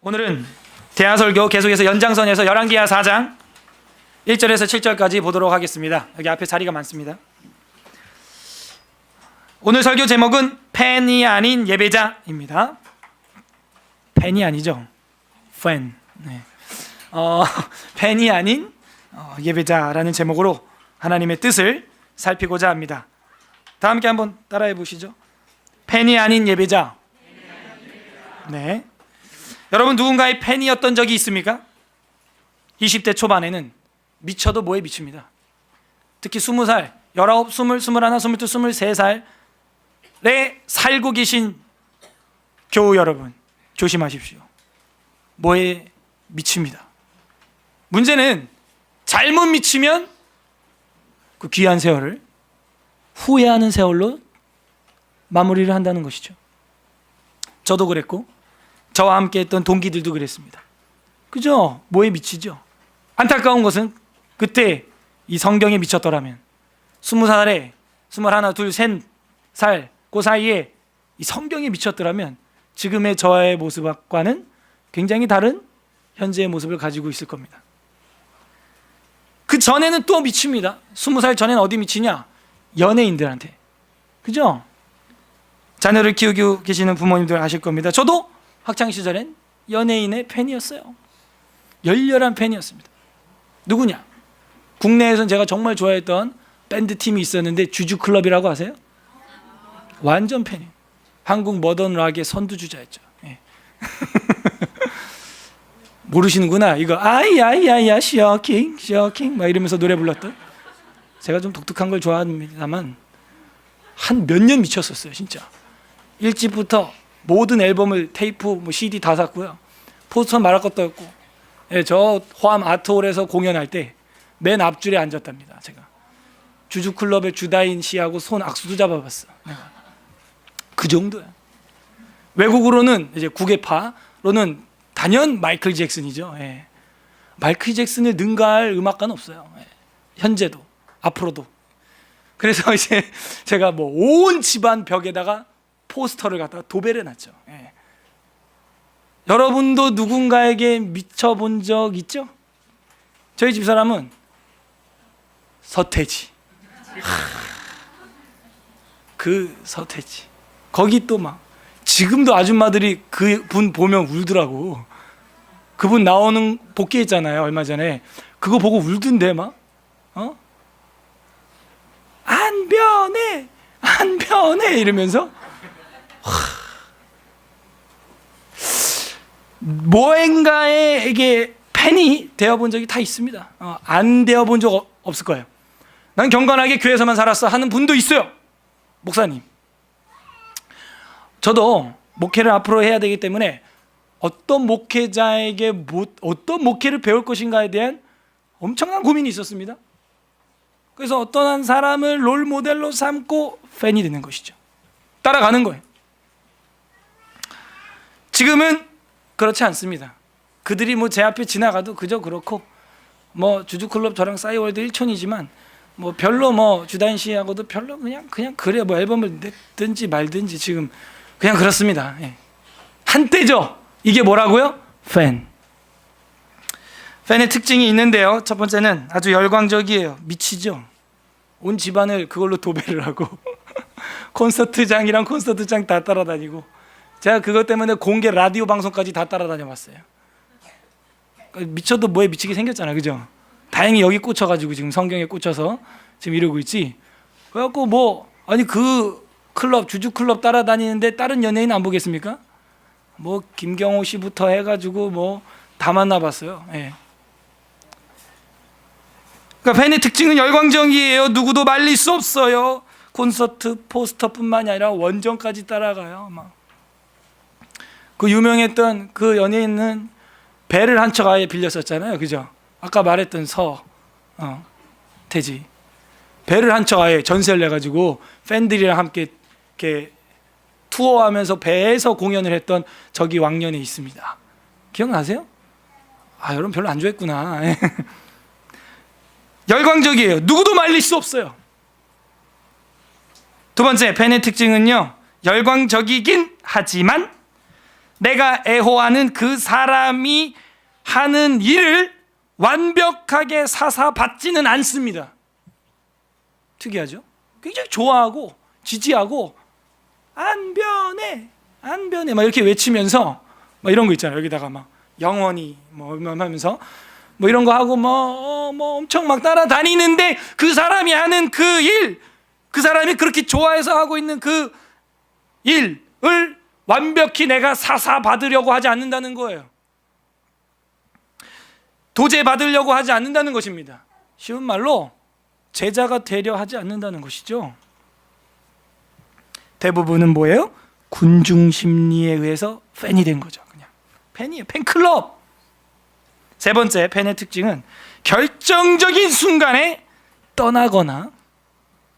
오늘은 대하설교 계속해서 연장선에서 열왕기하 4장 1절에서 7절까지 보도록 하겠습니다. 여기 앞에 자리가 많습니다. 오늘 설교 제목은 팬이 아닌 예배자입니다. 팬이 아니죠. 팬. 네. 팬이 아닌 예배자라는 제목으로 하나님의 뜻을 살피고자 합니다. 다 함께 한번 따라해 보시죠. 팬이 아닌 예배자. 네. 여러분 누군가의 팬이었던 적이 있습니까? 20대 초반에는 미쳐도 뭐에 미칩니다. 특히 20살, 19, 20, 21, 22, 23살에 살고 계신 교우 여러분 조심하십시오. 뭐에 미칩니다. 문제는 잘못 미치면 그 귀한 세월을 후회하는 세월로 마무리를 한다는 것이죠. 저도 그랬고 저와 함께 했던 동기들도 그랬습니다. 그죠? 뭐에 미치죠? 안타까운 것은 그때 이 성경에 미쳤더라면 20살에 21, 2, 3살 그 사이에 이 성경에 미쳤더라면 지금의 저의 모습과는 굉장히 다른 현재의 모습을 가지고 있을 겁니다. 그 전에는 또 미칩니다. 20살 전에는 어디 미치냐? 연예인들한테. 그죠? 자녀를 키우고 계시는 부모님들 아실 겁니다. 저도 학창시절엔 연예인의 팬이었어요. 열렬한 팬이었습니다. 누구냐? 국내에선 제가 정말 좋아했던 밴드팀이 있었는데 주주클럽이라고 아세요? 완전 팬이에요. 한국 모던 락의 선두주자였죠. 예. 모르시는구나. 이거 아이야야야 쇼킹 막 이러면서 노래 불렀던. 제가 좀 독특한 걸 좋아합니다만 한 몇 년 미쳤었어요. 진짜 1집부터 모든 앨범을 테이프, CD 다 샀고요. 포스터 말할 것도 없고. 예, 저 호암 아트홀에서 공연할 때 맨 앞줄에 앉았답니다. 제가 주주클럽의 주다인 씨하고 손 악수도 잡아봤어. 그 정도야. 외국으로는 이제 국외파로는 단연 마이클 잭슨이죠. 예. 마이클 잭슨을 능가할 음악가는 없어요. 예. 현재도 앞으로도. 그래서 이제 제가 온 집안 벽에다가 포스터를 갖다가 도배를 해놨죠. 예. 여러분도 누군가에게 미쳐본 적 있죠? 저희 집사람은 서태지. 그 서태지. 거기 또 막 지금도 아줌마들이 그분 보면 울더라고. 그분 나오는 복귀했잖아요 얼마 전에. 그거 보고 울던데 막 안 변해 이러면서 뭐인가에게 팬이 되어본 적이 다 있습니다. 안 되어본 적 없을 거예요. 난 경건하게 교회에서만 살았어 하는 분도 있어요. 목사님, 저도 목회를 앞으로 해야 되기 때문에 어떤 목회자에게 어떤 목회를 배울 것인가에 대한 엄청난 고민이 있었습니다. 그래서 어떤 한 사람을 롤 모델로 삼고 팬이 되는 것이죠. 따라가는 거예요. 지금은 그렇지 않습니다. 그들이 제 앞에 지나가도 그저 그렇고 주주클럽 저랑 싸이월드 1촌이지만 별로 주다인 씨하고도 별로 그냥 그래 앨범을 냈든지 말든지 지금 그냥 그렇습니다. 예. 한때죠. 이게 뭐라고요? 팬의 특징이 있는데요. 첫 번째는 아주 열광적이에요. 미치죠. 온 집안을 그걸로 도배를 하고 콘서트장이랑 콘서트장 다 따라다니고, 제가 그것 때문에 공개 라디오 방송까지 다 따라다녀봤어요. 미쳐도 뭐에 미치게 생겼잖아, 그죠? 다행히 여기 꽂혀가지고 지금 성경에 꽂혀서 지금 이러고 있지. 그래갖고 아니 그 클럽 주주클럽 따라다니는데 다른 연예인 안 보겠습니까? 김경호 씨부터 해가지고 다 만나봤어요. 예. 그러니까 팬의 특징은 열광적이에요. 누구도 말릴 수 없어요. 콘서트 포스터뿐만이 아니라 원정까지 따라가요. 그 유명했던 그 연예인은 배를 한 척 아예 빌렸었잖아요, 그죠? 아까 말했던 태지 배를 한 척 아예 전세를 내가지고 팬들이랑 함께 이렇게 투어하면서 배에서 공연을 했던 적이 왕년에 있습니다. 기억나세요? 여러분 별로 안 좋아했구나. 열광적이에요. 누구도 말릴 수 없어요. 두 번째 팬의 특징은요, 열광적이긴 하지만 내가 애호하는 그 사람이 하는 일을 완벽하게 사사받지는 않습니다. 특이하죠? 굉장히 좋아하고 지지하고 안 변해 막 이렇게 외치면서 막 이런 거 있잖아요. 여기다가 막 영원히 뭐 하면서 뭐 이런 거 하고 뭐 엄청 막 따라다니는데 그 사람이 하는 그 일, 그 사람이 그렇게 좋아해서 하고 있는 그 일을 완벽히 내가 사사받으려고 하지 않는다는 거예요. 도제받으려고 하지 않는다는 것입니다. 쉬운 말로 제자가 되려 하지 않는다는 것이죠. 대부분은 뭐예요? 군중 심리에 의해서 팬이 된 거죠. 그냥 팬이에요. 팬클럽. 세 번째 팬의 특징은 결정적인 순간에 떠나거나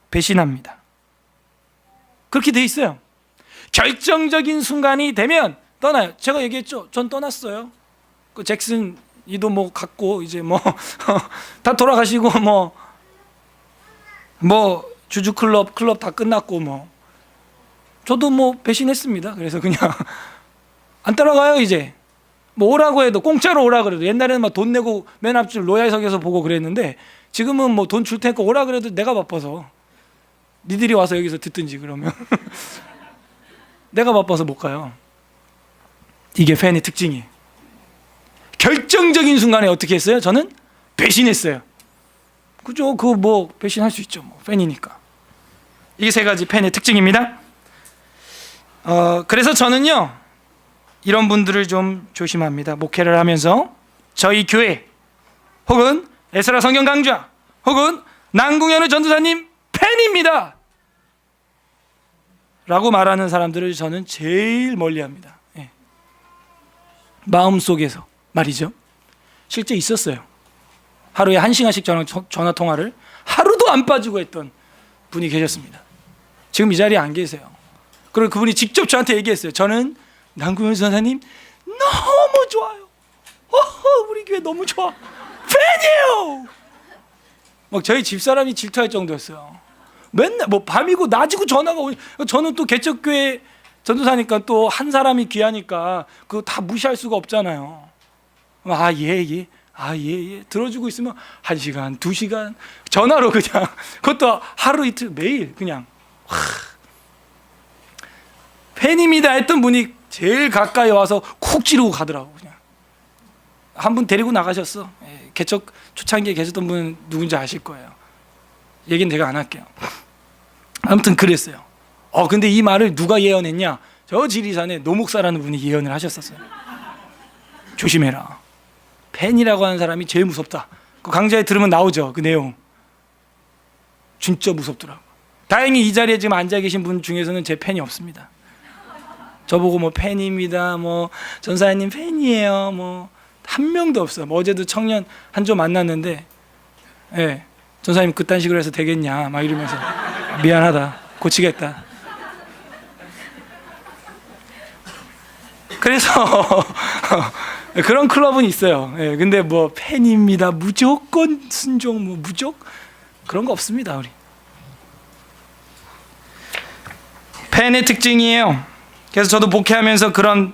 배신합니다. 그렇게 돼 있어요. 결정적인 순간이 되면 떠나요. 제가 얘기했죠. 전 떠났어요. 그 잭슨 이도 뭐 갔고 이제 뭐 다 돌아가시고 뭐 주주 클럽 다 끝났고 뭐 저도 뭐 배신했습니다. 그래서 그냥 안 따라가요. 이제 뭐 오라고 해도 공짜로 오라 그래도 옛날에는 막 돈 내고 맨 앞줄 로얄석에서 보고 그랬는데 지금은 뭐 돈 줄 테니까 오라 그래도 내가 바빠서 니들이 와서 여기서 듣든지 그러면 내가 바빠서 못 가요. 이게 팬의 특징이에요. 결정적인 순간에 어떻게 했어요? 저는 배신했어요. 그죠? 그 뭐 배신할 수 있죠. 뭐 팬이니까. 이게 세 가지 팬의 특징입니다. 그래서 저는요 이런 분들을 좀 조심합니다. 목회를 하면서 저희 교회 혹은 에스라 성경 강좌 혹은 남궁현우 전도사님 팬입니다 라고 말하는 사람들을 저는 제일 멀리합니다. 마음속에서 말이죠. 실제 있었어요. 하루에 1시간씩 전화 통화를 하루도 안 빠지고 했던 분이 계셨습니다. 지금 이 자리에 안 계세요. 그리고 그분이 직접 저한테 얘기했어요. 저는 남궁현 선사님 너무 좋아요. 우리 교회 너무 좋아. 팬이에요. 막 저희 집사람이 질투할 정도였어요. 맨날 뭐 밤이고 낮이고 전화가 오니 저는 또 개척교회 전도사니까 또 한 사람이 귀하니까 그거 다 무시할 수가 없잖아요. 예. 들어주고 있으면 1시간, 2시간 전화로 그냥 그것도 하루 이틀 매일 그냥 팬입니다 했던 분이 제일 가까이 와서 콕 찌르고 가더라고. 그냥 한 분 데리고 나가셨어. 개척 초창기에 계셨던 분은 누군지 아실 거예요. 얘기는 내가 안 할게요. 아무튼 그랬어요. 근데 이 말을 누가 예언했냐? 저 지리산에 노목사라는 분이 예언을 하셨었어요. 조심해라. 팬이라고 하는 사람이 제일 무섭다. 그 강좌에 들으면 나오죠. 그 내용. 진짜 무섭더라고. 다행히 이 자리에 지금 앉아 계신 분 중에서는 제 팬이 없습니다. 저보고 뭐 팬입니다. 뭐 전사님 팬이에요. 뭐 한 명도 없어. 뭐 어제도 청년 한조 만났는데, 전사님 그딴 식으로 해서 되겠냐? 막 이러면서 미안하다. 고치겠다. 그래서 그런 클럽은 있어요. 근데 뭐 팬입니다. 무조건 순종, 뭐 무조건 그런 거 없습니다. 우리 팬의 특징이에요. 그래서 저도 목회하면서 그런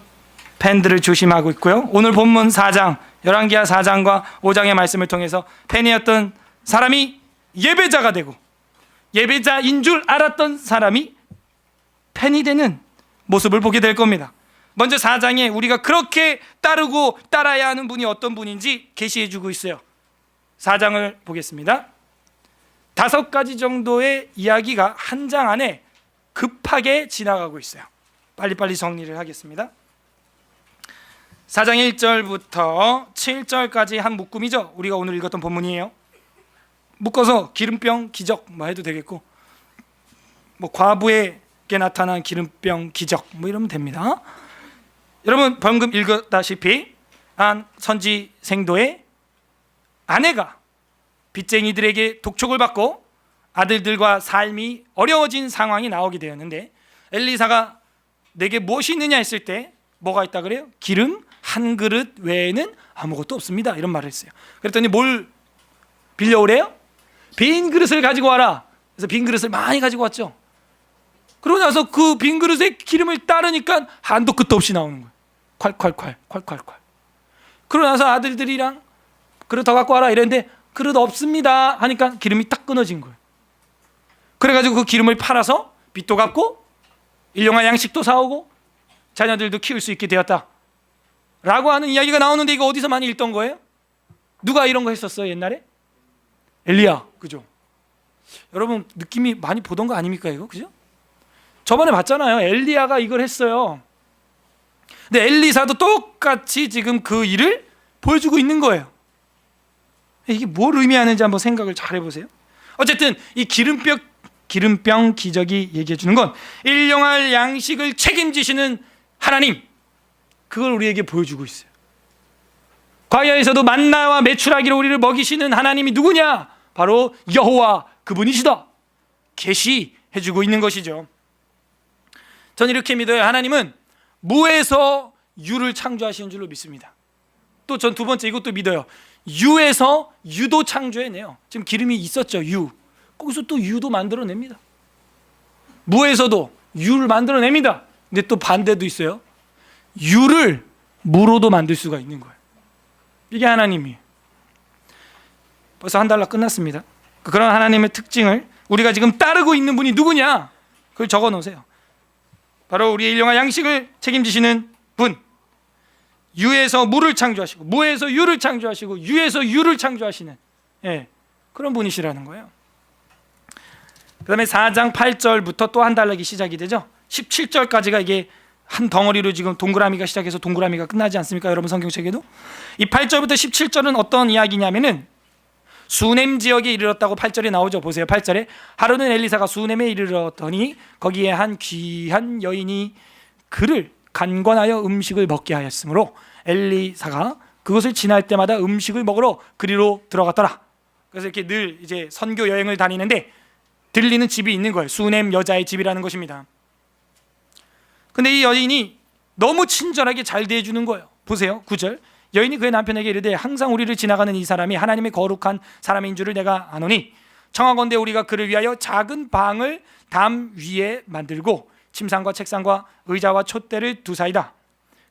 팬들을 조심하고 있고요. 오늘 본문 4장, 열왕기하 4장과 5장의 말씀을 통해서 팬이었던 사람이 예배자가 되고 예배자인 줄 알았던 사람이 팬이 되는 모습을 보게 될 겁니다. 먼저 4장에 우리가 그렇게 따르고 따라야 하는 분이 어떤 분인지 계시해 주고 있어요. 4장을 보겠습니다. 5가지 정도의 이야기가 한 장 안에 급하게 지나가고 있어요. 빨리빨리 정리를 하겠습니다. 4장 1절부터 7절까지 한 묶음이죠. 우리가 오늘 읽었던 본문이에요. 묶어서 기름병 기적 뭐 해도 되겠고, 뭐 과부에게 나타난 기름병 기적 뭐 이러면 됩니다. 여러분 방금 읽었다시피 한 선지 생도의 아내가 빚쟁이들에게 독촉을 받고 아들들과 삶이 어려워진 상황이 나오게 되었는데, 엘리사가 내게 무엇이 있느냐 했을 때 뭐가 있다 그래요? 기름 한 그릇 외에는 아무것도 없습니다, 이런 말을 했어요. 그랬더니 뭘 빌려오래요? 빈 그릇을 가지고 와라. 그래서 빈 그릇을 많이 가지고 왔죠. 그러고 나서 그 빈 그릇에 기름을 따르니까 한도 끝도 없이 나오는 거예요. 콸콸콸. 그러고 나서 아들들이랑 그릇 더 갖고 와라 이랬는데 그릇 없습니다 하니까 기름이 딱 끊어진 거예요. 그래가지고 그 기름을 팔아서 빚도 갚고 일용할 양식도 사오고 자녀들도 키울 수 있게 되었다 라고 하는 이야기가 나오는데, 이거 어디서 많이 읽던 거예요? 누가 이런 거 했었어요 옛날에? 엘리야, 그죠? 여러분 느낌이 많이 보던 거 아닙니까 이거, 그죠? 저번에 봤잖아요. 엘리야가 이걸 했어요. 근데 엘리사도 똑같이 지금 그 일을 보여주고 있는 거예요. 이게 뭘 의미하는지 한번 생각을 잘 해보세요. 어쨌든 이 기름병 기적이 얘기해 주는 건 일용할 양식을 책임지시는 하나님, 그걸 우리에게 보여주고 있어요. 광야에서도 만나와 메추라기로 우리를 먹이시는 하나님이 누구냐? 바로 여호와 그분이시다 계시해 주고 있는 것이죠. 전 이렇게 믿어요. 하나님은 무에서 유를 창조하시는 줄로 믿습니다. 또 전 두 번째 이것도 믿어요. 유에서 유도 창조해내요. 지금 기름이 있었죠. 유, 거기서 또 유도 만들어냅니다. 무에서도 유를 만들어냅니다. 근데 또 반대도 있어요. 유를 무로도 만들 수가 있는 거예요. 이게 하나님이에요. 벌써 한 달러 끝났습니다. 그런 하나님의 특징을 우리가 지금 따르고 있는 분이 누구냐? 그걸 적어 놓으세요. 바로 우리의 일용할 양식을 책임지시는 분, 유에서 무를 창조하시고 무에서 유를 창조하시고 유에서 유를 창조하시는, 그런 분이시라는 거예요. 그 다음에 4장 8절부터 또 한 달락이 시작이 되죠. 17절까지가 이게 한 덩어리로 지금 동그라미가 시작해서 동그라미가 끝나지 않습니까? 여러분 성경책에도 이 8절부터 17절은 어떤 이야기냐면은 수넴 지역에 이르렀다고 8절에 나오죠. 보세요. 8절에 하루는 엘리사가 수넴에 이르렀더니 거기에 한 귀한 여인이 그를 간관하여 음식을 먹게 하였으므로 엘리사가 그것을 지날 때마다 음식을 먹으러 그리로 들어갔더라. 그래서 이렇게 늘 이제 선교 여행을 다니는데 들리는 집이 있는 거예요. 수넴 여자의 집이라는 것입니다. 근데 이 여인이 너무 친절하게 잘 대해주는 거예요. 보세요. 9절. 여인이 그의 남편에게 이르되 항상 우리를 지나가는 이 사람이 하나님의 거룩한 사람인 줄을 내가 아노니 청하건대 우리가 그를 위하여 작은 방을 담 위에 만들고 침상과 책상과 의자와 촛대를 두사이다.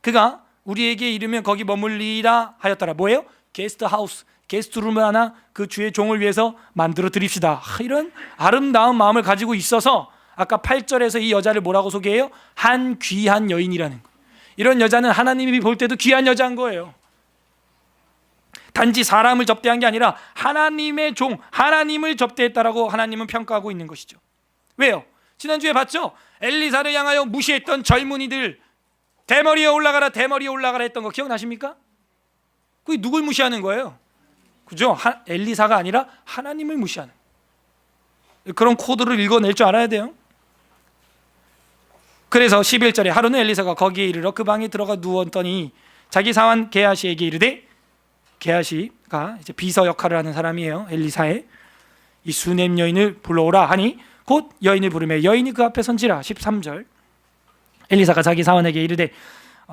그가 우리에게 이르면 거기 머물리라 하였더라. 뭐예요? 게스트하우스, 게스트룸을 하나 그 주의 종을 위해서 만들어 드립시다. 이런 아름다운 마음을 가지고 있어서 아까 8절에서 이 여자를 뭐라고 소개해요? 한 귀한 여인이라는 거예요. 이런 여자는 하나님이 볼 때도 귀한 여자인 거예요. 단지 사람을 접대한 게 아니라 하나님의 종, 하나님을 접대했다라고 하나님은 평가하고 있는 것이죠. 왜요? 지난주에 봤죠? 엘리사를 향하여 무시했던 젊은이들 대머리에 올라가라 대머리에 올라가라 했던 거 기억나십니까? 그게 누굴 무시하는 거예요? 그죠? 엘리사가 아니라 하나님을 무시하는, 그런 코드를 읽어낼 줄 알아야 돼요. 그래서 11절에 하루는 엘리사가 거기에 이르러 그 방에 들어가 누웠더니 자기 사환 게하시에게 이르되, 게하시가 이제 비서 역할을 하는 사람이에요. 엘리사의 이 수넴 여인을 불러오라 하니 곧 여인을 부르매 여인이 그 앞에 선지라. 13절 엘리사가 자기 사환에게 이르되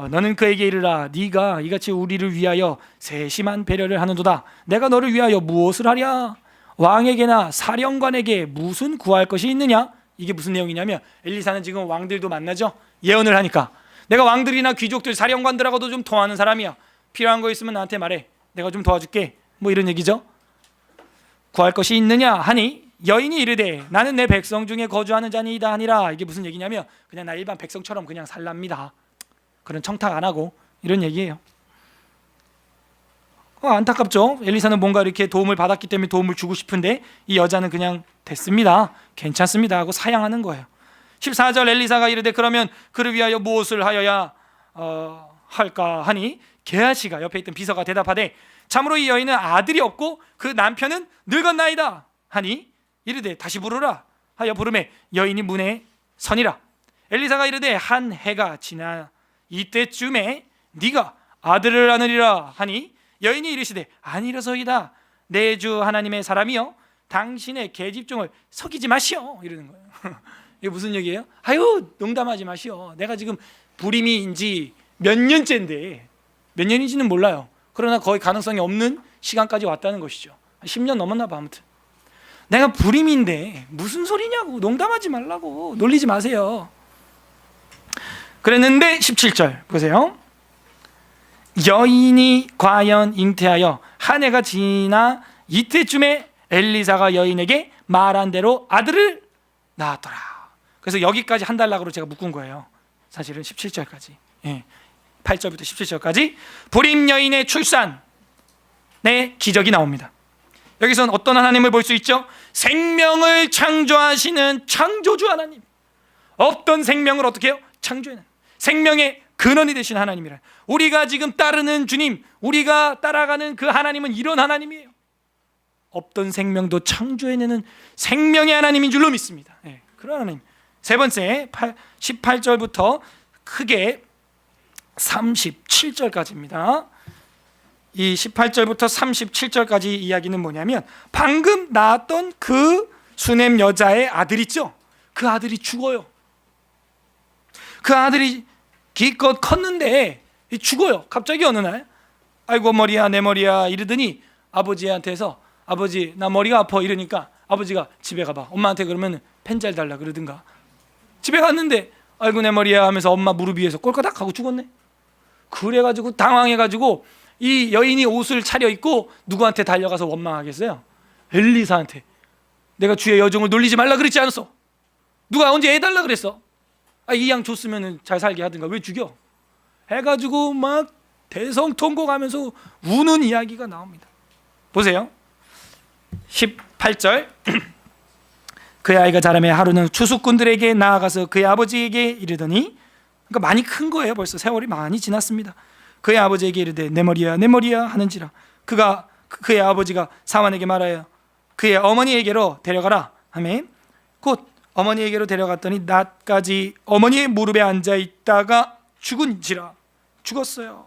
너는 그에게 이르라 네가 이같이 우리를 위하여 세심한 배려를 하는도다. 내가 너를 위하여 무엇을 하랴? 왕에게나 사령관에게 무슨 구할 것이 있느냐? 이게 무슨 내용이냐면 엘리사는 지금 왕들도 만나죠. 예언을 하니까 내가 왕들이나 귀족들 사령관들하고도 좀 통하는 사람이야. 필요한 거 있으면 나한테 말해. 내가 좀 도와줄게. 뭐 이런 얘기죠. 구할 것이 있느냐 하니 여인이 이르되 나는 내 백성 중에 거주하는 자니이다 하니라. 이게 무슨 얘기냐면 그냥 나 일반 백성처럼 그냥 살랍니다. 그런 청탁 안 하고 이런 얘기예요. 안타깝죠. 엘리사는 뭔가 이렇게 도움을 받았기 때문에 도움을 주고 싶은데 이 여자는 그냥 됐습니다, 괜찮습니다 하고 사양하는 거예요. 14절 엘리사가 이르되 그러면 그를 위하여 무엇을 하여야 할까 하니 게하시가 옆에 있던 비서가 대답하되 참으로 이 여인은 아들이 없고 그 남편은 늙었나이다 하니 이르되 다시 부르라 하여 부르매 여인이 문에 서니라. 엘리사가 이르되 한 해가 지나 이때쯤에 네가 아들을 낳으리라 하니 여인이 이르시되 아니라서이다. 내 주 하나님의 사람이여 당신의 계집종을 속이지 마시오 이러는 거예요. 이게 무슨 얘기예요? 아유 농담하지 마시오. 내가 지금 불임인지 몇 년째인데 몇 년인지는 몰라요. 그러나 거의 가능성이 없는 시간까지 왔다는 것이죠. 10년 넘었나 봐. 아무튼 내가 불임인데 무슨 소리냐고, 농담하지 말라고, 놀리지 마세요. 그랬는데 17절 보세요. 여인이 과연 잉태하여 한 해가 지나 이때쯤에 엘리사가 여인에게 말한 대로 아들을 낳았더라. 그래서 여기까지 한 달락으로 제가 묶은 거예요. 사실은 17절까지 8절부터 17절까지 불임 여인의 출산의 기적이 나옵니다. 여기서는 어떤 하나님을 볼 수 있죠? 생명을 창조하시는 창조주 하나님. 없던 생명을 어떻게 해요? 창조해낸 생명의 근원이 되신 하나님이라. 우리가 지금 따르는 주님, 우리가 따라가는 그 하나님은 이런 하나님이에요. 없던 생명도 창조해내는 생명의 하나님인 줄로 믿습니다. 그런 하나님. 세 번째 18절부터 크게 37절까지입니다. 이 18절부터 37절까지 이야기는 뭐냐면 방금 낳았던 그 수넴 여자의 아들 있죠? 그 아들이 죽어요. 그 아들이 기껏 컸는데 죽어요. 갑자기 어느 날 아이고 머리야 내 머리야 이러더니 아버지한테서 아버지 나 머리가 아파 이러니까 아버지가 집에 가봐. 엄마한테 그러면 펜잘 달라 그러든가. 집에 갔는데 아이고 내 머리야 하면서 엄마 무릎 위에서 꼴까닥 하고 죽었네. 그래가지고 당황해가지고 이 여인이 옷을 차려입고 누구한테 달려가서 원망하겠어요? 엘리사한테. 내가 주의 여종을 놀리지 말라 그랬지 않았어? 누가 언제 애 달라 그랬어? 이 양 줬으면 잘 살게 하든가 왜 죽여? 해가지고 막 대성통곡하면서 우는 이야기가 나옵니다. 보세요 18절 그의 아이가 자라매 하루는 추수꾼들에게 나아가서 그의 아버지에게 이르더니, 그러니까 많이 큰 거예요. 벌써 세월이 많이 지났습니다. 그의 아버지에게 이르되 내 머리야 내 머리야 하는지라. 그의 아버지가 사환에게 말하여 그의 어머니에게로 데려가라 하매 곧 어머니에게로 데려갔더니 낮까지 어머니의 무릎에 앉아 있다가 죽었어요.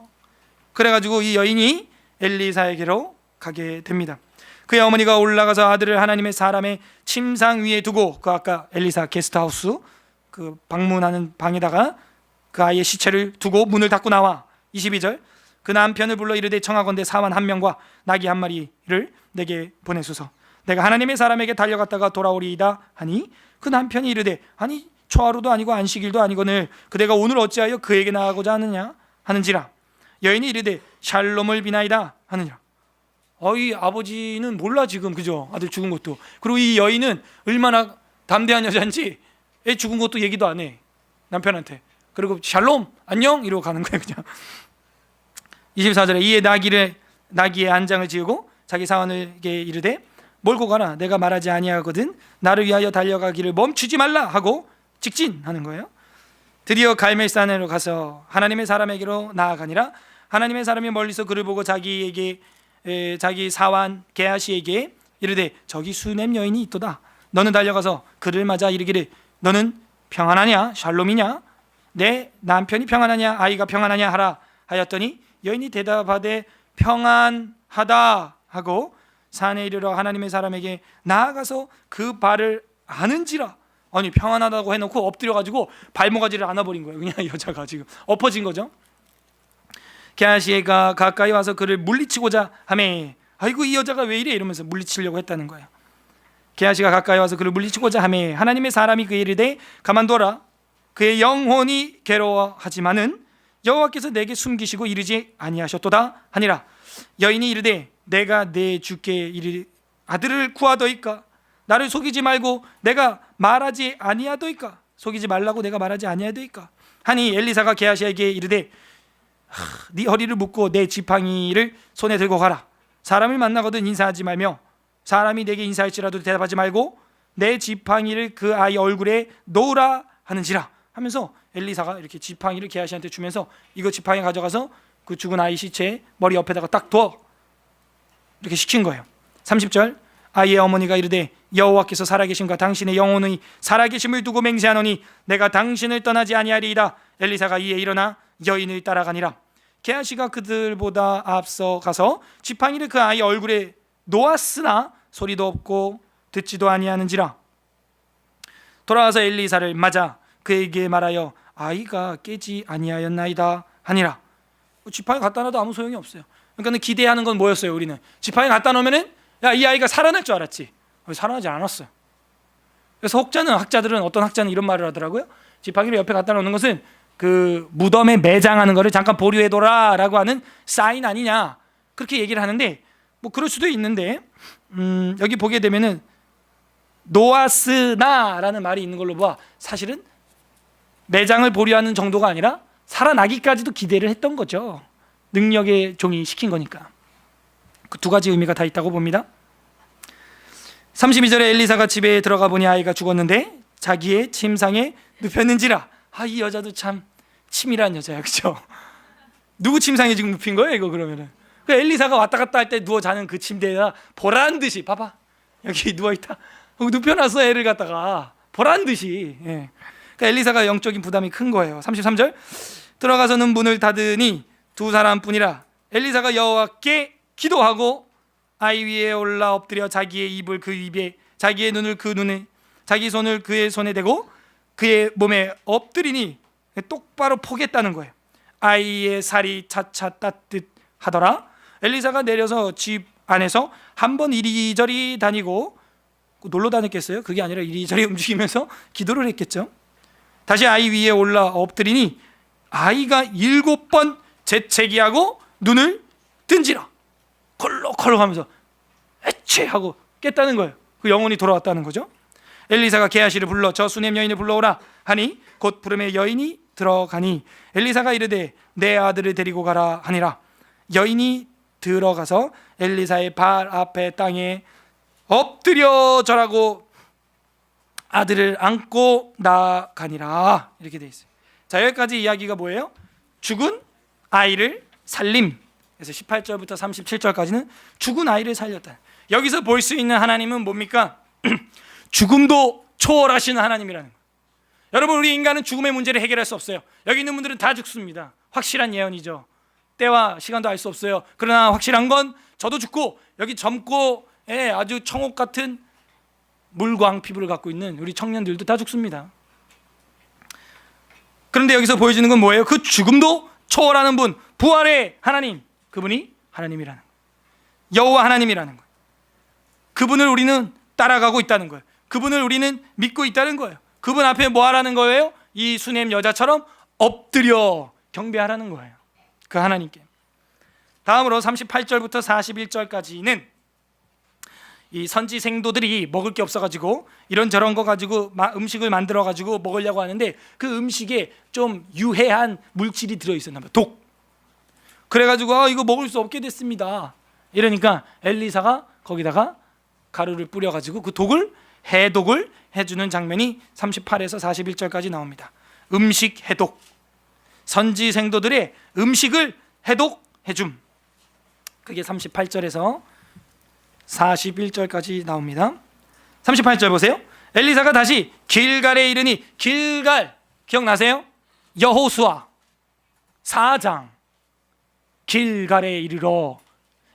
그래가지고 이 여인이 엘리사에게로 가게 됩니다. 그의 어머니가 올라가서 아들을 하나님의 사람의 침상 위에 두고, 그 아까 엘리사 게스트하우스 그 방문하는 방에다가 그 아이의 시체를 두고 문을 닫고 나와. 22절 그 남편을 불러 이르되 청하건대 사환 한 명과 나귀 한 마리를 내게 보내소서. 내가 하나님의 사람에게 달려갔다가 돌아오리이다 하니 그 남편이 이르되 아니 초하루도 아니고 안식일도 아니거늘 그대가 오늘 어찌하여 그에게 나가고자 하느냐 하는지라. 여인이 이르되 샬롬을 비나이다 하느니라. 이 아버지는 몰라 지금, 그죠? 아들 죽은 것도. 그리고 이 여인은 얼마나 담대한 여자인지 애 죽은 것도 얘기도 안 해 남편한테. 그리고 샬롬 안녕 이러고 가는 거예요 그냥. 24절에 이에 나귀의 안장을 지우고 자기 사원에게 이르되 몰고 가라. 내가 말하지 아니하거든 나를 위하여 달려가기를 멈추지 말라 하고 직진하는 거예요. 드디어 갈멜산으로 가서 하나님의 사람에게로 나아가니라. 하나님의 사람이 멀리서 그를 보고 자기 사환 게하시에게 이르되 저기 수넴 여인이 있도다. 너는 달려가서 그를 맞아 이르기를 너는 평안하냐 샬롬이냐 내 남편이 평안하냐 아이가 평안하냐 하라 하였더니 여인이 대답하되 평안하다 하고 산에 이르러 하나님의 사람에게 나아가서 그 발을 아는지라. 아니 평안하다고 해놓고 엎드려가지고 발모가지를 안아버린 거예요. 그냥 여자가 지금 엎어진 거죠. 게하시가 가까이 와서 그를 물리치고자 하매 아이고 이 여자가 왜 이래 이러면서 물리치려고 했다는 거예요. 게하시가 가까이 와서 그를 물리치고자 하매 하나님의 사람이 그에 이르되 가만둬라. 그의 영혼이 괴로워하지만은 여호와께서 내게 숨기시고 이르지 아니하셨도다 하니라. 여인이 이르되 내가 내 주께 아들을 구하더이까. 나를 속이지 말고 내가 말하지 아니하더이까. 속이지 말라고 내가 말하지 아니하더이까 하니 엘리사가 게하시에게 이르되 네 허리를 묶고 내 지팡이를 손에 들고 가라. 사람을 만나거든 인사하지 말며 사람이 내게 인사할지라도 대답하지 말고 내 지팡이를 그 아이 얼굴에 놓으라 하는지라 하면서 엘리사가 이렇게 지팡이를 게하시한테 주면서 이거 지팡이 가져가서 그 죽은 아이 시체 머리 옆에다가 딱 둬 이렇게 시킨 거예요. 30절 아이의 어머니가 이르되 여호와께서 살아계심과 당신의 영혼의 살아계심을 두고 맹세하노니 내가 당신을 떠나지 아니하리이다. 엘리사가 이에 일어나 여인을 따라가니라. 게하시가 그들보다 앞서 가서 지팡이를 그 아이 얼굴에 놓았으나 소리도 없고 듣지도 아니하는지라. 돌아와서 엘리사를 맞아 그에게 말하여 아이가 깨지 아니하였나이다 하니라. 지팡이 갖다 놔도 아무 소용이 없어요. 그러니까 기대하는 건 뭐였어요? 우리는 지팡이 갖다 놓으면은 이 아이가 살아날 줄 알았지. 살아나지 않았어요. 그래서 학자들은 어떤 학자는 이런 말을 하더라고요. 지팡이를 옆에 갖다 놓는 것은 그 무덤에 매장하는 거를 잠깐 보류해둬라라고 하는 사인 아니냐, 그렇게 얘기를 하는데, 뭐 그럴 수도 있는데, 여기 보게 되면은 노아스나라는 말이 있는 걸로 봐 사실은 매장을 보류하는 정도가 아니라 살아나기까지도 기대를 했던 거죠. 능력의 종이 시킨 거니까. 그 두 가지 의미가 다 있다고 봅니다. 32절에 엘리사가 집에 들어가 보니 아이가 죽었는데 자기의 침상에 눕혔는지라. 이 여자도 참 치밀한 여자야, 그렇죠? 누구 침상에 지금 눕힌 거예요, 이거? 그러면은 그 엘리사가 왔다 갔다 할 때 누워 자는 그 침대에다 보란 듯이, 봐봐, 여기 누워 있다, 눕혀놨어, 애를 갖다가 보란 듯이. 예. 그러니까 엘리사가 영적인 부담이 큰 거예요. 33절, 들어가서는 문을 닫으니 두 사람뿐이라. 엘리사가 여호와께 기도하고 아이 위에 올라 엎드려 자기의 입을 그 입에, 자기의 눈을 그 눈에, 자기 손을 그의 손에 대고 그의 몸에 엎드리니 똑바로 포겠다는 거예요. 아이의 살이 차차 따뜻하더라. 엘리사가 내려서 집 안에서 한번 이리저리 다니고, 놀러 다녔겠어요? 그게 아니라 이리저리 움직이면서 기도를 했겠죠. 다시 아이 위에 올라 엎드리니 아이가 7번 재채기하고 눈을 뜬지라. 콜록콜록 하면서 에취 하고 깼다는 거예요. 그 영혼이 돌아왔다는 거죠. 엘리사가 게하시를 불러 저 수넴 여인을 불러오라 하니 곧 부름에 여인이 들어가니 엘리사가 이르되 내 아들을 데리고 가라 하니라. 여인이 들어가서 엘리사의 발 앞에 땅에 엎드려 절하고 아들을 안고 나가니라. 이렇게 돼 있어요. 자, 여기까지 이야기가 뭐예요? 죽은 아이를 살림. 그래서 18절부터 37절까지는 죽은 아이를 살렸다. 여기서 볼 수 있는 하나님은 뭡니까? 죽음도 초월하시는 하나님이라는 거예요. 여러분, 우리 인간은 죽음의 문제를 해결할 수 없어요. 여기 있는 분들은 다 죽습니다. 확실한 예언이죠. 때와 시간도 알 수 없어요. 그러나 확실한 건 저도 죽고, 여기 젊고 아주 청옥 같은 물광 피부를 갖고 있는 우리 청년들도 다 죽습니다. 그런데 여기서 보여주는 건 뭐예요? 그 죽음도 초월하는 분, 부활의 하나님, 그분이 하나님이라는 거예요. 여호와 하나님이라는 거예요. 그분을 우리는 따라가고 있다는 거예요. 그분을 우리는 믿고 있다는 거예요. 그분 앞에 뭐 하라는 거예요? 이 수넴 여자처럼 엎드려 경배하라는 거예요. 그 하나님께. 다음으로 38절부터 41절까지는 이 선지 생도들이 먹을 게 없어가지고 이런저런 거 가지고 음식을 만들어가지고 먹으려고 하는데, 그 음식에 좀 유해한 물질이 들어있었나 봐요. 독. 그래가지고 이거 먹을 수 없게 됐습니다. 이러니까 엘리사가 거기다가 가루를 뿌려가지고 그 독을 해독을 해주는 장면이 38에서 41절까지 나옵니다. 음식 해독. 선지 생도들의 음식을 해독해줌. 그게 38절에서 41절까지 나옵니다. 38절 보세요. 엘리사가 다시 길갈에 이르니, 길갈 기억나세요? 여호수아 4장 길갈에 이르러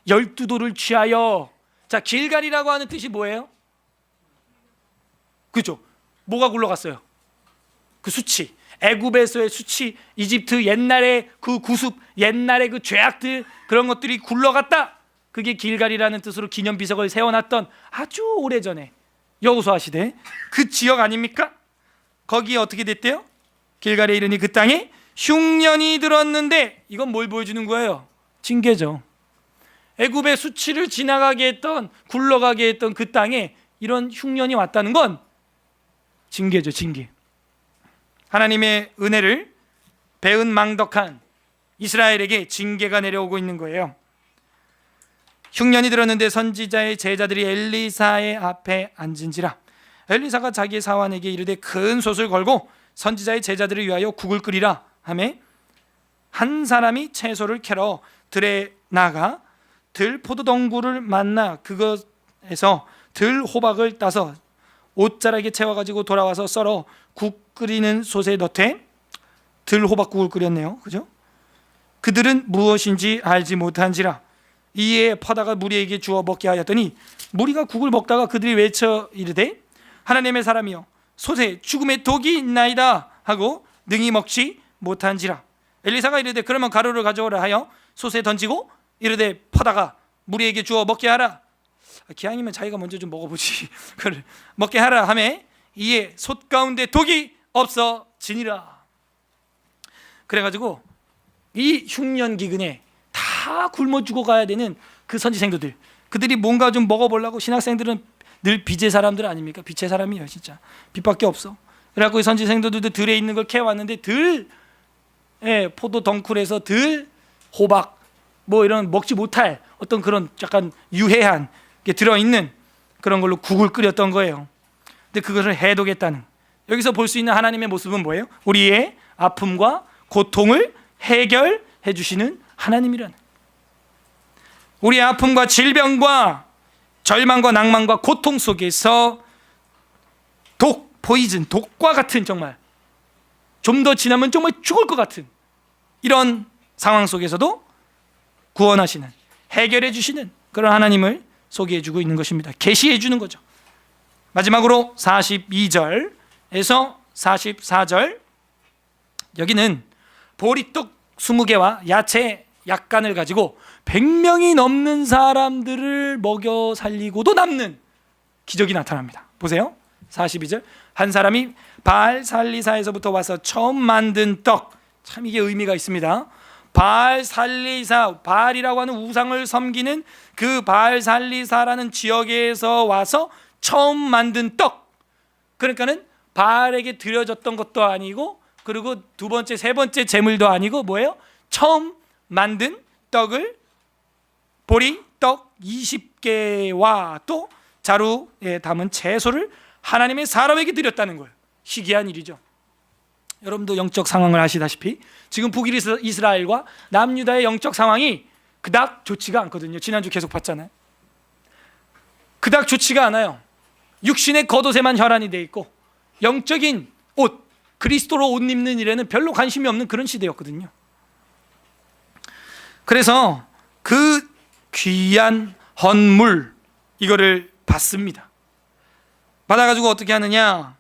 12도를 취하여. 자, 길갈이라고 하는 뜻이 뭐예요? 그죠? 뭐가 굴러갔어요? 그 수치, 애굽에서의 수치, 이집트 옛날의 그 구습, 옛날의 그 죄악들, 그런 것들이 굴러갔다. 그게 길갈이라는 뜻으로 기념비석을 세워놨던 아주 오래전에 여호수아 시대 그 지역 아닙니까? 거기에 어떻게 됐대요? 길갈에 이르니 그 땅에 흉년이 들었는데, 이건 뭘 보여주는 거예요? 징계죠. 애굽의 수치를 지나가게 했던, 굴러가게 했던 그 땅에 이런 흉년이 왔다는 건 징계죠, 징계. 하나님의 은혜를 배은망덕한 이스라엘에게 징계가 내려오고 있는 거예요. 흉년이 들었는데 선지자의 제자들이 엘리사의 앞에 앉은지라. 엘리사가 자기의 사환에게 이르되 큰 솥을 걸고 선지자의 제자들을 위하여 국을 끓이라 하매 한 사람이 채소를 캐러 들에 나가 들 포도덩굴을 만나 그것에서 들 호박을 따서 옷자락에 채워가지고 돌아와서 썰어 국 끓이는 솥에 넣되, 들 호박국을 끓였네요. 그죠? 그들은 무엇인지 알지 못한지라. 이에 퍼다가 무리에게 주어 먹게 하였더니 무리가 국을 먹다가 그들이 외쳐 이르되 하나님의 사람이여 솥에 죽음의 독이 있나이다 하고 능히 먹지 못한지라. 엘리사가 이르되 그러면 가루를 가져오라 하여 솥에 던지고 이르되 퍼다가 무리에게 주어 먹게 하라. 기왕이면 자기가 먼저 좀 먹어보지. 그걸 먹게 하라 하매 이에 솥 가운데 독이 없어지니라. 그래가지고 이 흉년 기근에 다 굶어 죽어가야 되는 그 선지생도들, 그들이 뭔가 좀 먹어보려고, 신학생들은 늘 빚의 사람들 아닙니까? 빚의 사람이에요. 진짜 빚밖에 없어. 그래갖고 이 선지생도들도 들에 있는 걸 캐왔는데 들, 포도 덩쿨에서 들, 호박 뭐 이런 먹지 못할 어떤 그런 약간 유해한 게 들어있는 그런 걸로 국을 끓였던 거예요. 근데 그것을 해독했다는, 여기서 볼 수 있는 하나님의 모습은 뭐예요? 우리의 아픔과 고통을 해결해 주시는 하나님이라는, 우리의 아픔과 질병과 절망과 낭만과 고통 속에서 포이즌, 독과 같은, 정말 좀 더 지나면 정말 죽을 것 같은 이런 상황 속에서도 구원하시는, 해결해 주시는 그런 하나님을 소개해 주고 있는 것입니다. 계시해 주는 거죠. 마지막으로 42절에서 44절, 여기는 보리떡 20개와 야채 약간을 가지고 100명이 넘는 사람들을 먹여 살리고도 남는 기적이 나타납니다. 보세요. 42절, 한 사람이 바알살리사에서부터 와서 처음 만든 떡, 참 이게 의미가 있습니다. 바알살리사, 바알이라고 하는 우상을 섬기는 그 바알살리사라는 지역에서 와서 처음 만든 떡, 그러니까는 바알에게 드려졌던 것도 아니고, 그리고 두 번째, 세 번째 제물도 아니고 뭐예요? 처음 만든 떡을, 보리떡 20개와 또 자루에 담은 채소를 하나님의 사람에게 드렸다는 거예요. 희귀한 일이죠. 여러분도 영적 상황을 아시다시피 지금 북이스라엘과 남유다의 영적 상황이 그닥 좋지가 않거든요. 지난주 계속 봤잖아요. 그닥 좋지가 않아요. 육신의 겉옷에만 혈안이 돼 있고 영적인 옷, 그리스도로 옷 입는 일에는 별로 관심이 없는 그런 시대였거든요. 그래서 그 귀한 헌물, 이거를 받습니다. 받아가지고 어떻게 하느냐?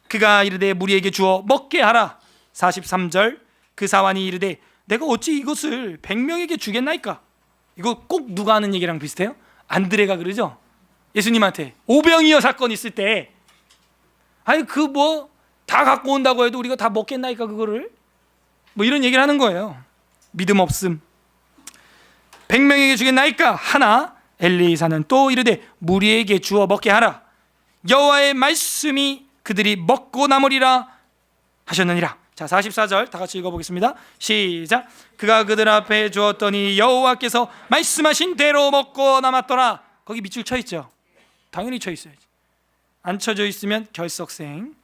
그가 이르되 무리에게 주어 먹게 하라. 43절, 그 사환이 이르되 내가 어찌 이것을 100명에게 주겠나이까? 이거 꼭 누가 하는 얘기랑 비슷해요? 안드레가 그러죠? 예수님한테 오병이어 사건 있을 때, 아니 그 뭐 다 갖고 온다고 해도 우리가 다 먹겠나이까 그거를? 뭐 이런 얘기를 하는 거예요. 믿음 없음. 100명에게 주겠나이까? 하나, 엘리사는 또 이르되 무리에게 주어 먹게 하라. 여호와의 말씀이 그들이 먹고 남으리라 하셨느니라. 자, 44절 다 같이 읽어보겠습니다. 시작. 그가 그들 앞에 주었더니 여호와께서 말씀하신 대로 먹고 남았더라. 거기 밑줄 쳐 있죠? 당연히 쳐 있어야지. 안 쳐져 있으면 결석생.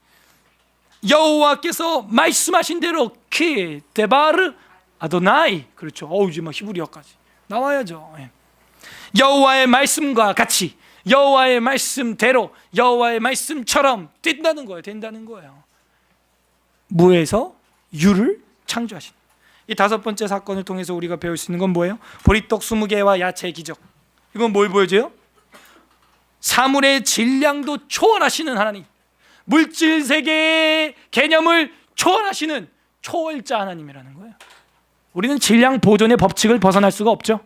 여호와께서 말씀하신 대로 키 데바르 아도나이, 그렇죠. 이제 막 히브리어까지 나와야죠. 여호와의 말씀과 같이, 여호와의 말씀대로, 여호와의 말씀처럼 된다는 거예요. 된다는 거예요. 무에서 유를 창조하신, 이 다섯 번째 사건을 통해서 우리가 배울 수 있는 건 뭐예요? 보리떡 20개와 야채 기적. 이건 뭘 보여줘요? 사물의 질량도 초월하시는 하나님, 물질 세계의 개념을 초월하시는 초월자 하나님이라는 거예요. 우리는 질량 보존의 법칙을 벗어날 수가 없죠.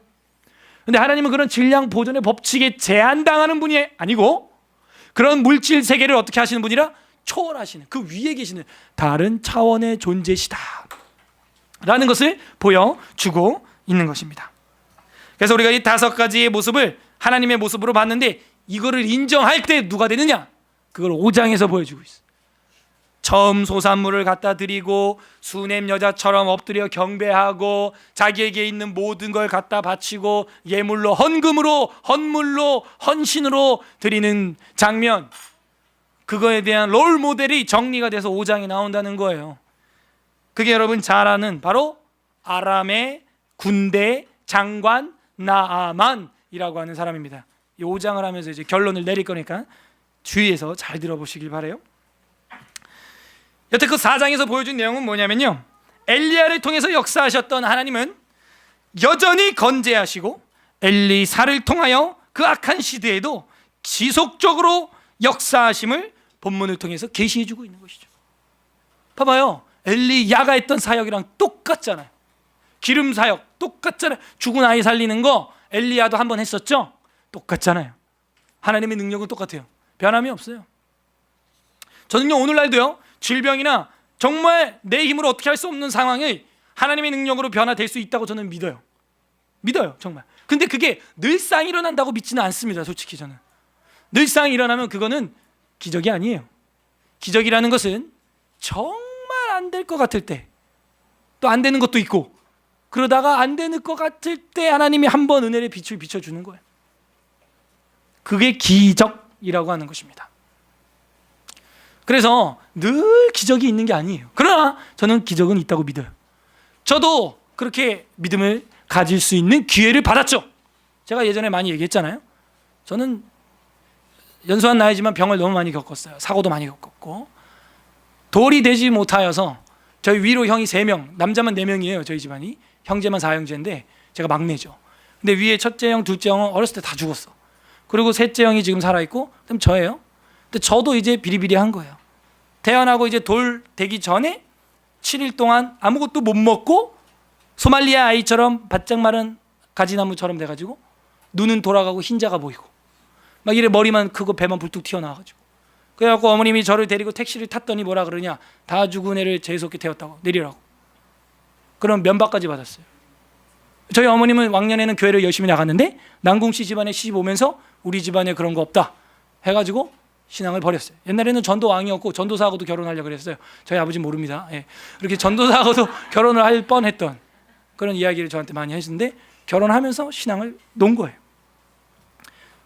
근데 하나님은 그런 질량 보존의 법칙에 제한당하는 분이 아니고, 그런 물질 세계를 어떻게 하시는 분이라? 초월하시는, 그 위에 계시는 다른 차원의 존재시다 라는 것을 보여주고 있는 것입니다. 그래서 우리가 이 다섯 가지의 모습을 하나님의 모습으로 봤는데, 이거를 인정할 때 누가 되느냐? 그걸 5장에서 보여주고 있어요. 처음 소산물을 갖다 드리고 수냄 여자처럼 엎드려 경배하고 자기에게 있는 모든 걸 갖다 바치고 예물로, 헌금으로, 헌물로, 헌신으로 드리는 장면, 그거에 대한 롤 모델이 정리가 돼서 5장에 나온다는 거예요. 그게 여러분 잘 아는 바로 아람의 군대 장관 나아만이라고 하는 사람입니다. 이 5장을 하면서 이제 결론을 내릴 거니까 주의해서 잘 들어보시길 바라요. 여태 그 4장에서 보여준 내용은 뭐냐면요, 엘리야를 통해서 역사하셨던 하나님은 여전히 건재하시고 엘리사를 통하여 그 악한 시대에도 지속적으로 역사하심을 본문을 통해서 계시해주고 있는 것이죠. 봐봐요, 엘리야가 했던 사역이랑 똑같잖아요. 기름 사역 똑같잖아요. 죽은 아이 살리는 거 엘리야도 한번 했었죠? 똑같잖아요. 하나님의 능력은 똑같아요. 변함이 없어요. 저는요, 오늘날도요, 질병이나 정말 내 힘으로 어떻게 할 수 없는 상황을 하나님의 능력으로 변화될 수 있다고 저는 믿어요. 믿어요, 정말. 근데 그게 늘상 일어난다고 믿지는 않습니다. 솔직히 저는 늘상 일어나면 그거는 기적이 아니에요. 기적이라는 것은 정말 안 될 것 같을 때, 또 안 되는 것도 있고, 그러다가 안 되는 것 같을 때 하나님이 한 번 은혜의 빛을 비춰주는 거예요. 그게 기적이라고 하는 것입니다. 그래서 늘 기적이 있는 게 아니에요. 그러나 저는 기적은 있다고 믿어요. 저도 그렇게 믿음을 가질 수 있는 기회를 받았죠. 제가 예전에 많이 얘기했잖아요. 저는 연소한 나이지만 병을 너무 많이 겪었어요. 사고도 많이 겪었고, 돌이 되지 못하여서 저희 위로 형이 3명, 남자만 4명이에요. 저희 집안이. 형제만 4형제인데 제가 막내죠. 근데 위에 첫째 형, 둘째 형은 어렸을 때 다 죽었어. 그리고 셋째 형이 지금 살아있고, 그럼 저예요. 근데 저도 이제 비리비리한 거예요. 태어나고 이제 돌 되기 전에 7일 동안 아무것도 못 먹고 소말리아 아이처럼 바짝 마른 가지나무처럼 돼가지고 눈은 돌아가고 흰자가 보이고 막 이래, 머리만 크고 배만 불뚝 튀어나와가지고, 그래갖고 어머님이 저를 데리고 택시를 탔더니 뭐라 그러냐, 다 죽은 애를 재수없게 태웠다고, 내리라고. 그럼 면박까지 받았어요. 저희 어머님은 왕년에는 교회를 열심히 나갔는데 남궁씨 집안에 시집 오면서 우리 집안에 그런 거 없다 해가지고 신앙을 버렸어요. 옛날에는 전도왕이었고 전도사하고도 결혼하려고 그랬어요. 저희 아버지 모릅니다. 예. 이렇게 전도사하고도 결혼을 할 뻔했던 그런 이야기를 저한테 많이 하시는데, 결혼하면서 신앙을 놓은 거예요.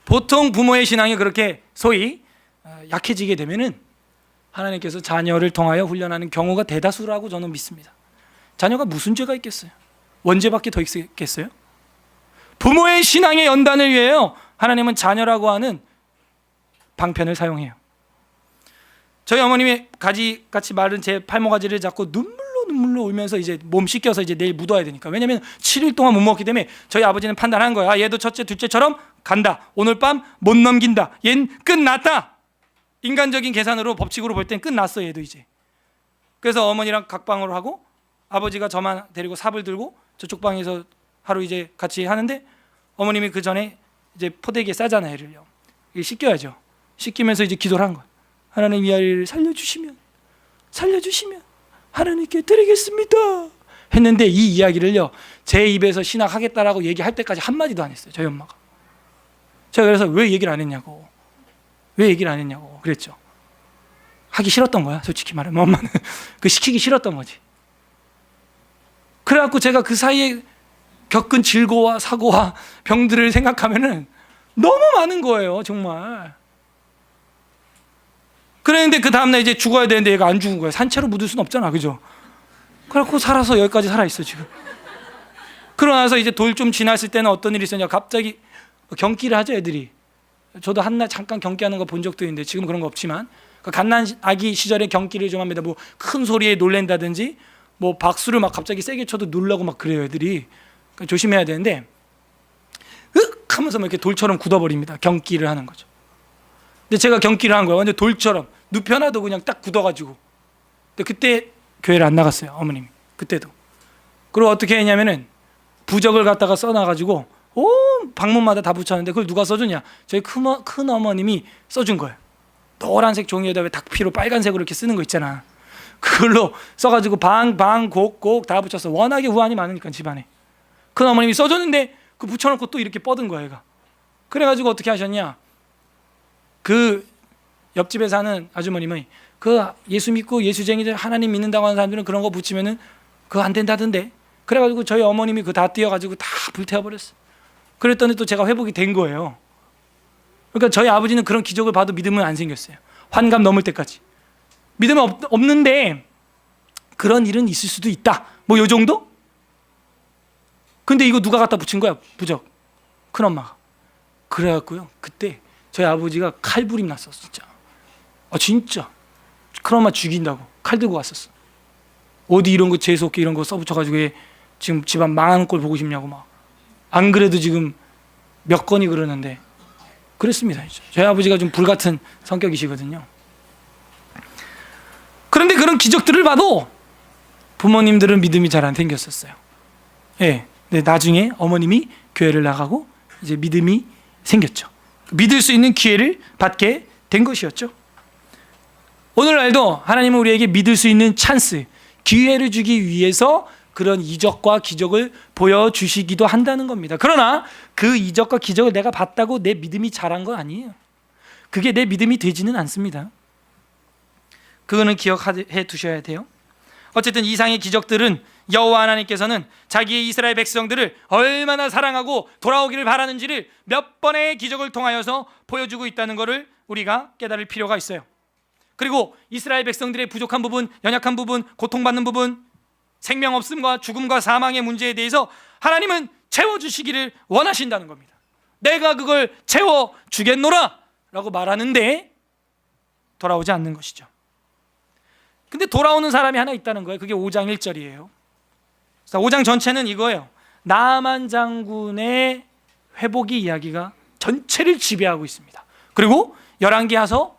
보통 부모의 신앙이 그렇게 소위 약해지게 되면은 하나님께서 자녀를 통하여 훈련하는 경우가 대다수라고 저는 믿습니다. 자녀가 무슨 죄가 있겠어요? 원죄밖에 더 있겠어요? 부모의 신앙의 연단을 위하여 하나님은 자녀라고 하는 방편을 사용해요. 저희 어머님이 가지같이 마른 제 팔모가지를 잡고 눈물로 울면서 이제 몸 씻겨서 이제 내일 묻어야 되니까. 왜냐면 7일 동안 못 먹기 때문에 저희 아버지는 판단한 거야. 얘도 첫째, 둘째처럼 간다. 오늘 밤 못 넘긴다. 얜 끝났다. 인간적인 계산으로, 법칙으로 볼 땐 끝났어, 얘도 이제. 그래서 어머니랑 각방으로 하고 아버지가 저만 데리고 삽을 들고 저쪽 방에서 하루 이제 같이 하는데, 어머님이 그 전에 이제 포대기에 싸잖아요, 애를요. 이게 씻겨야죠. 씻기면서 이제 기도를 한 거예요. 하나님, 이 아이를 살려주시면 하나님께 드리겠습니다 했는데, 이 이야기를요 제 입에서 신학하겠다라고 얘기할 때까지 한마디도 안 했어요, 저희 엄마가. 제가 그래서 왜 얘기를 안 했냐고 그랬죠. 하기 싫었던 거야, 솔직히 말하면. 엄마는 그 시키기 싫었던 거지. 그래갖고 제가 그 사이에 겪은 질고와 사고와 병들을 생각하면은 너무 많은 거예요, 정말. 그랬는데 그 다음날 이제 죽어야 되는데 얘가 안 죽은 거야. 산채로 묻을 수는 없잖아, 그죠? 그래갖고 살아서 여기까지 살아있어 지금. 그러고 나서 이제 돌 좀 지났을 때는 어떤 일이 있었냐, 갑자기 경기를 하죠, 애들이. 저도 한날 잠깐 경기하는 거 본 적도 있는데 지금 그런 거 없지만, 그 갓난 아기 시절에 경기를 좀 합니다. 뭐 큰 소리에 놀랜다든지, 뭐 박수를 막 갑자기 세게 쳐도 놀라고 막 그래요, 애들이. 그러니까 조심해야 되는데, 으악 하면서 막 이렇게 돌처럼 굳어버립니다. 경기를 하는 거죠. 근데 제가 경기를 한 거예요. 완전 돌처럼 눕혀놔도 그냥 딱 굳어가지고. 근데 그때 교회를 안 나갔어요, 어머님이. 그때도. 그리고 어떻게 했냐면은 부적을 갖다가 써놔가지고 온 방문마다 다 붙였는데, 그걸 누가 써주냐? 저희 큰 어머님이 써준 거예요. 노란색 종이에다 왜 닭피로 빨간색으로 이렇게 쓰는 거 있잖아. 그걸로 써가지고 곡 다 붙였어. 워낙에 후환이 많으니까 집안에. 큰 어머님이 써줬는데 그 붙여놓고 또 이렇게 뻗은 거야, 얘가. 그래가지고 어떻게 하셨냐? 그 옆집에 사는 아주머님이 그 예수 믿고 예수쟁이들, 하나님 믿는다고 하는 사람들은 그런 거 붙이면은 그거 안 된다던데. 그래가지고 저희 어머님이 그거 다 띄어가지고 다 불태워버렸어. 그랬더니 또 제가 회복이 된 거예요. 그러니까 저희 아버지는 그런 기적을 봐도 믿음은 안 생겼어요. 환갑 넘을 때까지. 믿음은 없는데 그런 일은 있을 수도 있다, 뭐 요 정도? 근데 이거 누가 갖다 붙인 거야, 부적? 큰엄마가. 그래갖고요, 그때 저희 아버지가 칼부림 났었어, 진짜. 진짜 큰엄마 죽인다고 칼 들고 왔었어. 어디 이런 거 재수없게 이런 거 써붙여가지고 지금 집안 망하는 꼴 보고 싶냐고 막. 안 그래도 지금 몇 건이 그러는데. 그랬습니다. 저희 아버지가 좀 불같은 성격이시거든요. 그런데 그런 기적들을 봐도 부모님들은 믿음이 잘 안 생겼었어요. 예. 네, 나중에 어머님이 교회를 나가고 이제 믿음이 생겼죠. 믿을 수 있는 기회를 받게 된 것이었죠. 오늘날도 하나님은 우리에게 믿을 수 있는 찬스, 기회를 주기 위해서 그런 이적과 기적을 보여주시기도 한다는 겁니다. 그러나 그 이적과 기적을 내가 봤다고 내 믿음이 자란 건 아니에요. 그게 내 믿음이 되지는 않습니다. 그거는 기억해 두셔야 돼요. 어쨌든 이상의 기적들은 여호와 하나님께서는 자기의 이스라엘 백성들을 얼마나 사랑하고 돌아오기를 바라는지를 몇 번의 기적을 통하여서 보여주고 있다는 것을 우리가 깨달을 필요가 있어요. 그리고 이스라엘 백성들의 부족한 부분, 연약한 부분, 고통받는 부분, 생명 없음과 죽음과 사망의 문제에 대해서 하나님은 채워주시기를 원하신다는 겁니다. 내가 그걸 채워주겠노라 라고 말하는데 돌아오지 않는 것이죠. 근데 돌아오는 사람이 하나 있다는 거예요. 그게 5장 1절이에요. 5장 전체는 이거예요. 나만 장군의 회복의 이야기가 전체를 지배하고 있습니다. 그리고 열왕기하서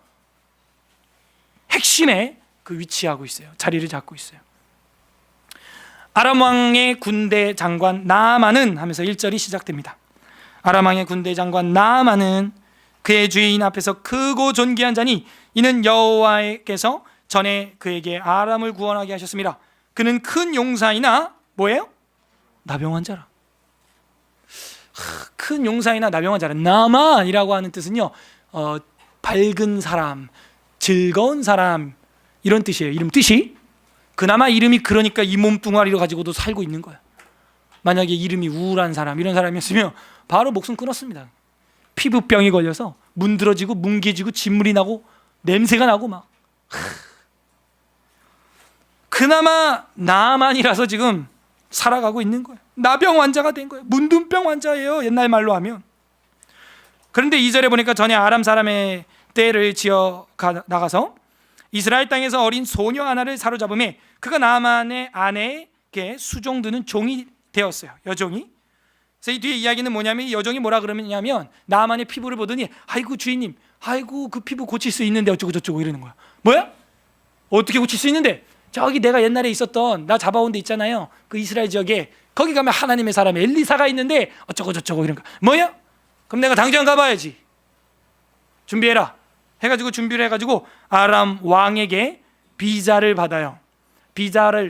핵심에 그 위치하고 있어요. 자리를 잡고 있어요. 아람 왕의 군대 장관 나아만은 하면서 1절이 시작됩니다. 아람 왕의 군대 장관 나아만은 그의 주인 앞에서 크고 존귀한 자니 이는 여호와께서 전에 그에게 아람을 구원하게 하셨습니다. 그는 큰 용사이나 뭐예요? 나병 자라. 큰 용사이나 나병 자라. 나만이라고 하는 뜻은요, 밝은 사람, 즐거운 사람 이런 뜻이에요. 이름 뜻이. 그나마 이름이 그러니까 이 몸뚱아리로 가지고도 살고 있는 거야. 만약에 이름이 우울한 사람 이런 사람이었으면 바로 목숨 끊었습니다. 피부병이 걸려서 문드러지고 뭉개지고 진물이 나고 냄새가 나고 막. 그나마 나만이라서 지금 살아가고 있는 거예요. 나병 환자가 된 거예요. 문둥병 환자예요. 옛날 말로 하면. 그런데 2절에 보니까 전에 아람 사람의 떼를 지어 나가서 이스라엘 땅에서 어린 소녀 하나를 사로잡음에 그가 나만의 아내에게 수종드는 종이 되었어요. 여종이. 그래서 이 뒤에 이야기는 뭐냐면 이 여종이 뭐라 그러냐면 나만의 피부를 보더니 아이고 주인님, 아이고 그 피부 고칠 수 있는데 어쩌고 저쩌고 이러는 거야. 뭐야? 어떻게 고칠 수 있는데? 저기 내가 옛날에 있었던 나 잡아온 데 있잖아요. 그 이스라엘 지역에 거기 가면 하나님의 사람 엘리사가 있는데 어쩌고 저쩌고 이런 거. 뭐야? 그럼 내가 당장 가봐야지. 준비해라. 해가지고 준비를 해가지고 아람 왕에게 비자를 받아요.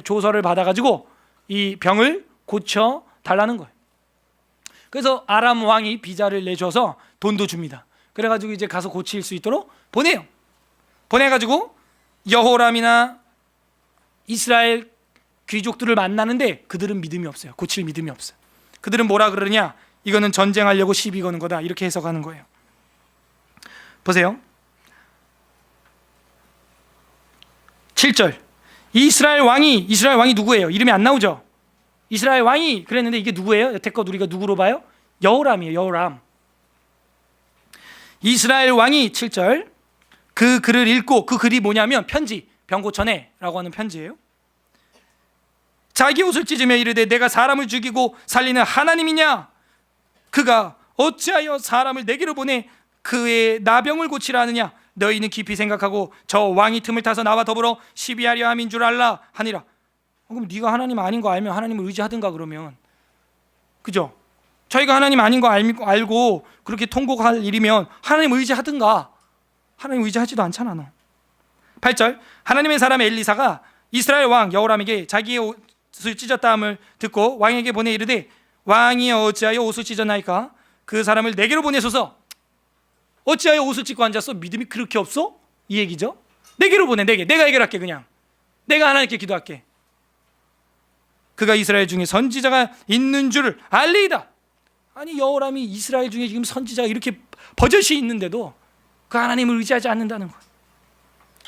조서를 받아가지고 이 병을 고쳐 달라는 거예요. 그래서 아람 왕이 비자를 내줘서 돈도 줍니다. 그래가지고 이제 가서 고칠 수 있도록 보내요. 보내가지고 여호람이나 이스라엘 귀족들을 만나는데 그들은 믿음이 없어요. 고칠 믿음이 없어요. 그들은 뭐라 그러느냐? 이거는 전쟁하려고 시비 거는 거다. 이렇게 해석하는 거예요. 보세요. 7절. 이스라엘 왕이 누구예요? 이름이 안 나오죠? 이스라엘 왕이 그랬는데 이게 누구예요? 여태껏 우리가 누구로 봐요? 여호람이에요. 여호람. 이스라엘 왕이 7절 그 글을 읽고, 그 글이 뭐냐면 편지, 병고천에라고 하는 편지예요. 자기 옷을 찢으며 이르되 내가 사람을 죽이고 살리는 하나님이냐? 그가 어찌하여 사람을 내게로 보내 그의 나병을 고치라 하느냐? 너희는 깊이 생각하고 저 왕이 틈을 타서 나와 더불어 시비하려 함인 줄 알라 하니라. 그럼 네가 하나님 아닌 거 알면 하나님을 의지하든가. 그러면 그죠? 저희가 하나님 아닌 거 알고 그렇게 통곡할 일이면 하나님 의지하든가. 하나님 의지하지도 않잖아 너. 8절. 하나님의 사람 엘리사가 이스라엘 왕 여호람에게 자기의 옷을 찢었다함을 듣고 왕에게 보내 이르되 왕이 어찌하여 옷을 찢었나이까? 그 사람을 내게로 보내소서. 어찌하여 옷을 찢고 앉았어? 믿음이 그렇게 없어? 이 얘기죠. 내게로 보내. 내가 해결할게. 그냥 내가 하나님께 기도할게. 그가 이스라엘 중에 선지자가 있는 줄 알리이다. 아니 여호람이 이스라엘 중에 지금 선지자가 이렇게 버젓이 있는데도 그 하나님을 의지하지 않는다는 것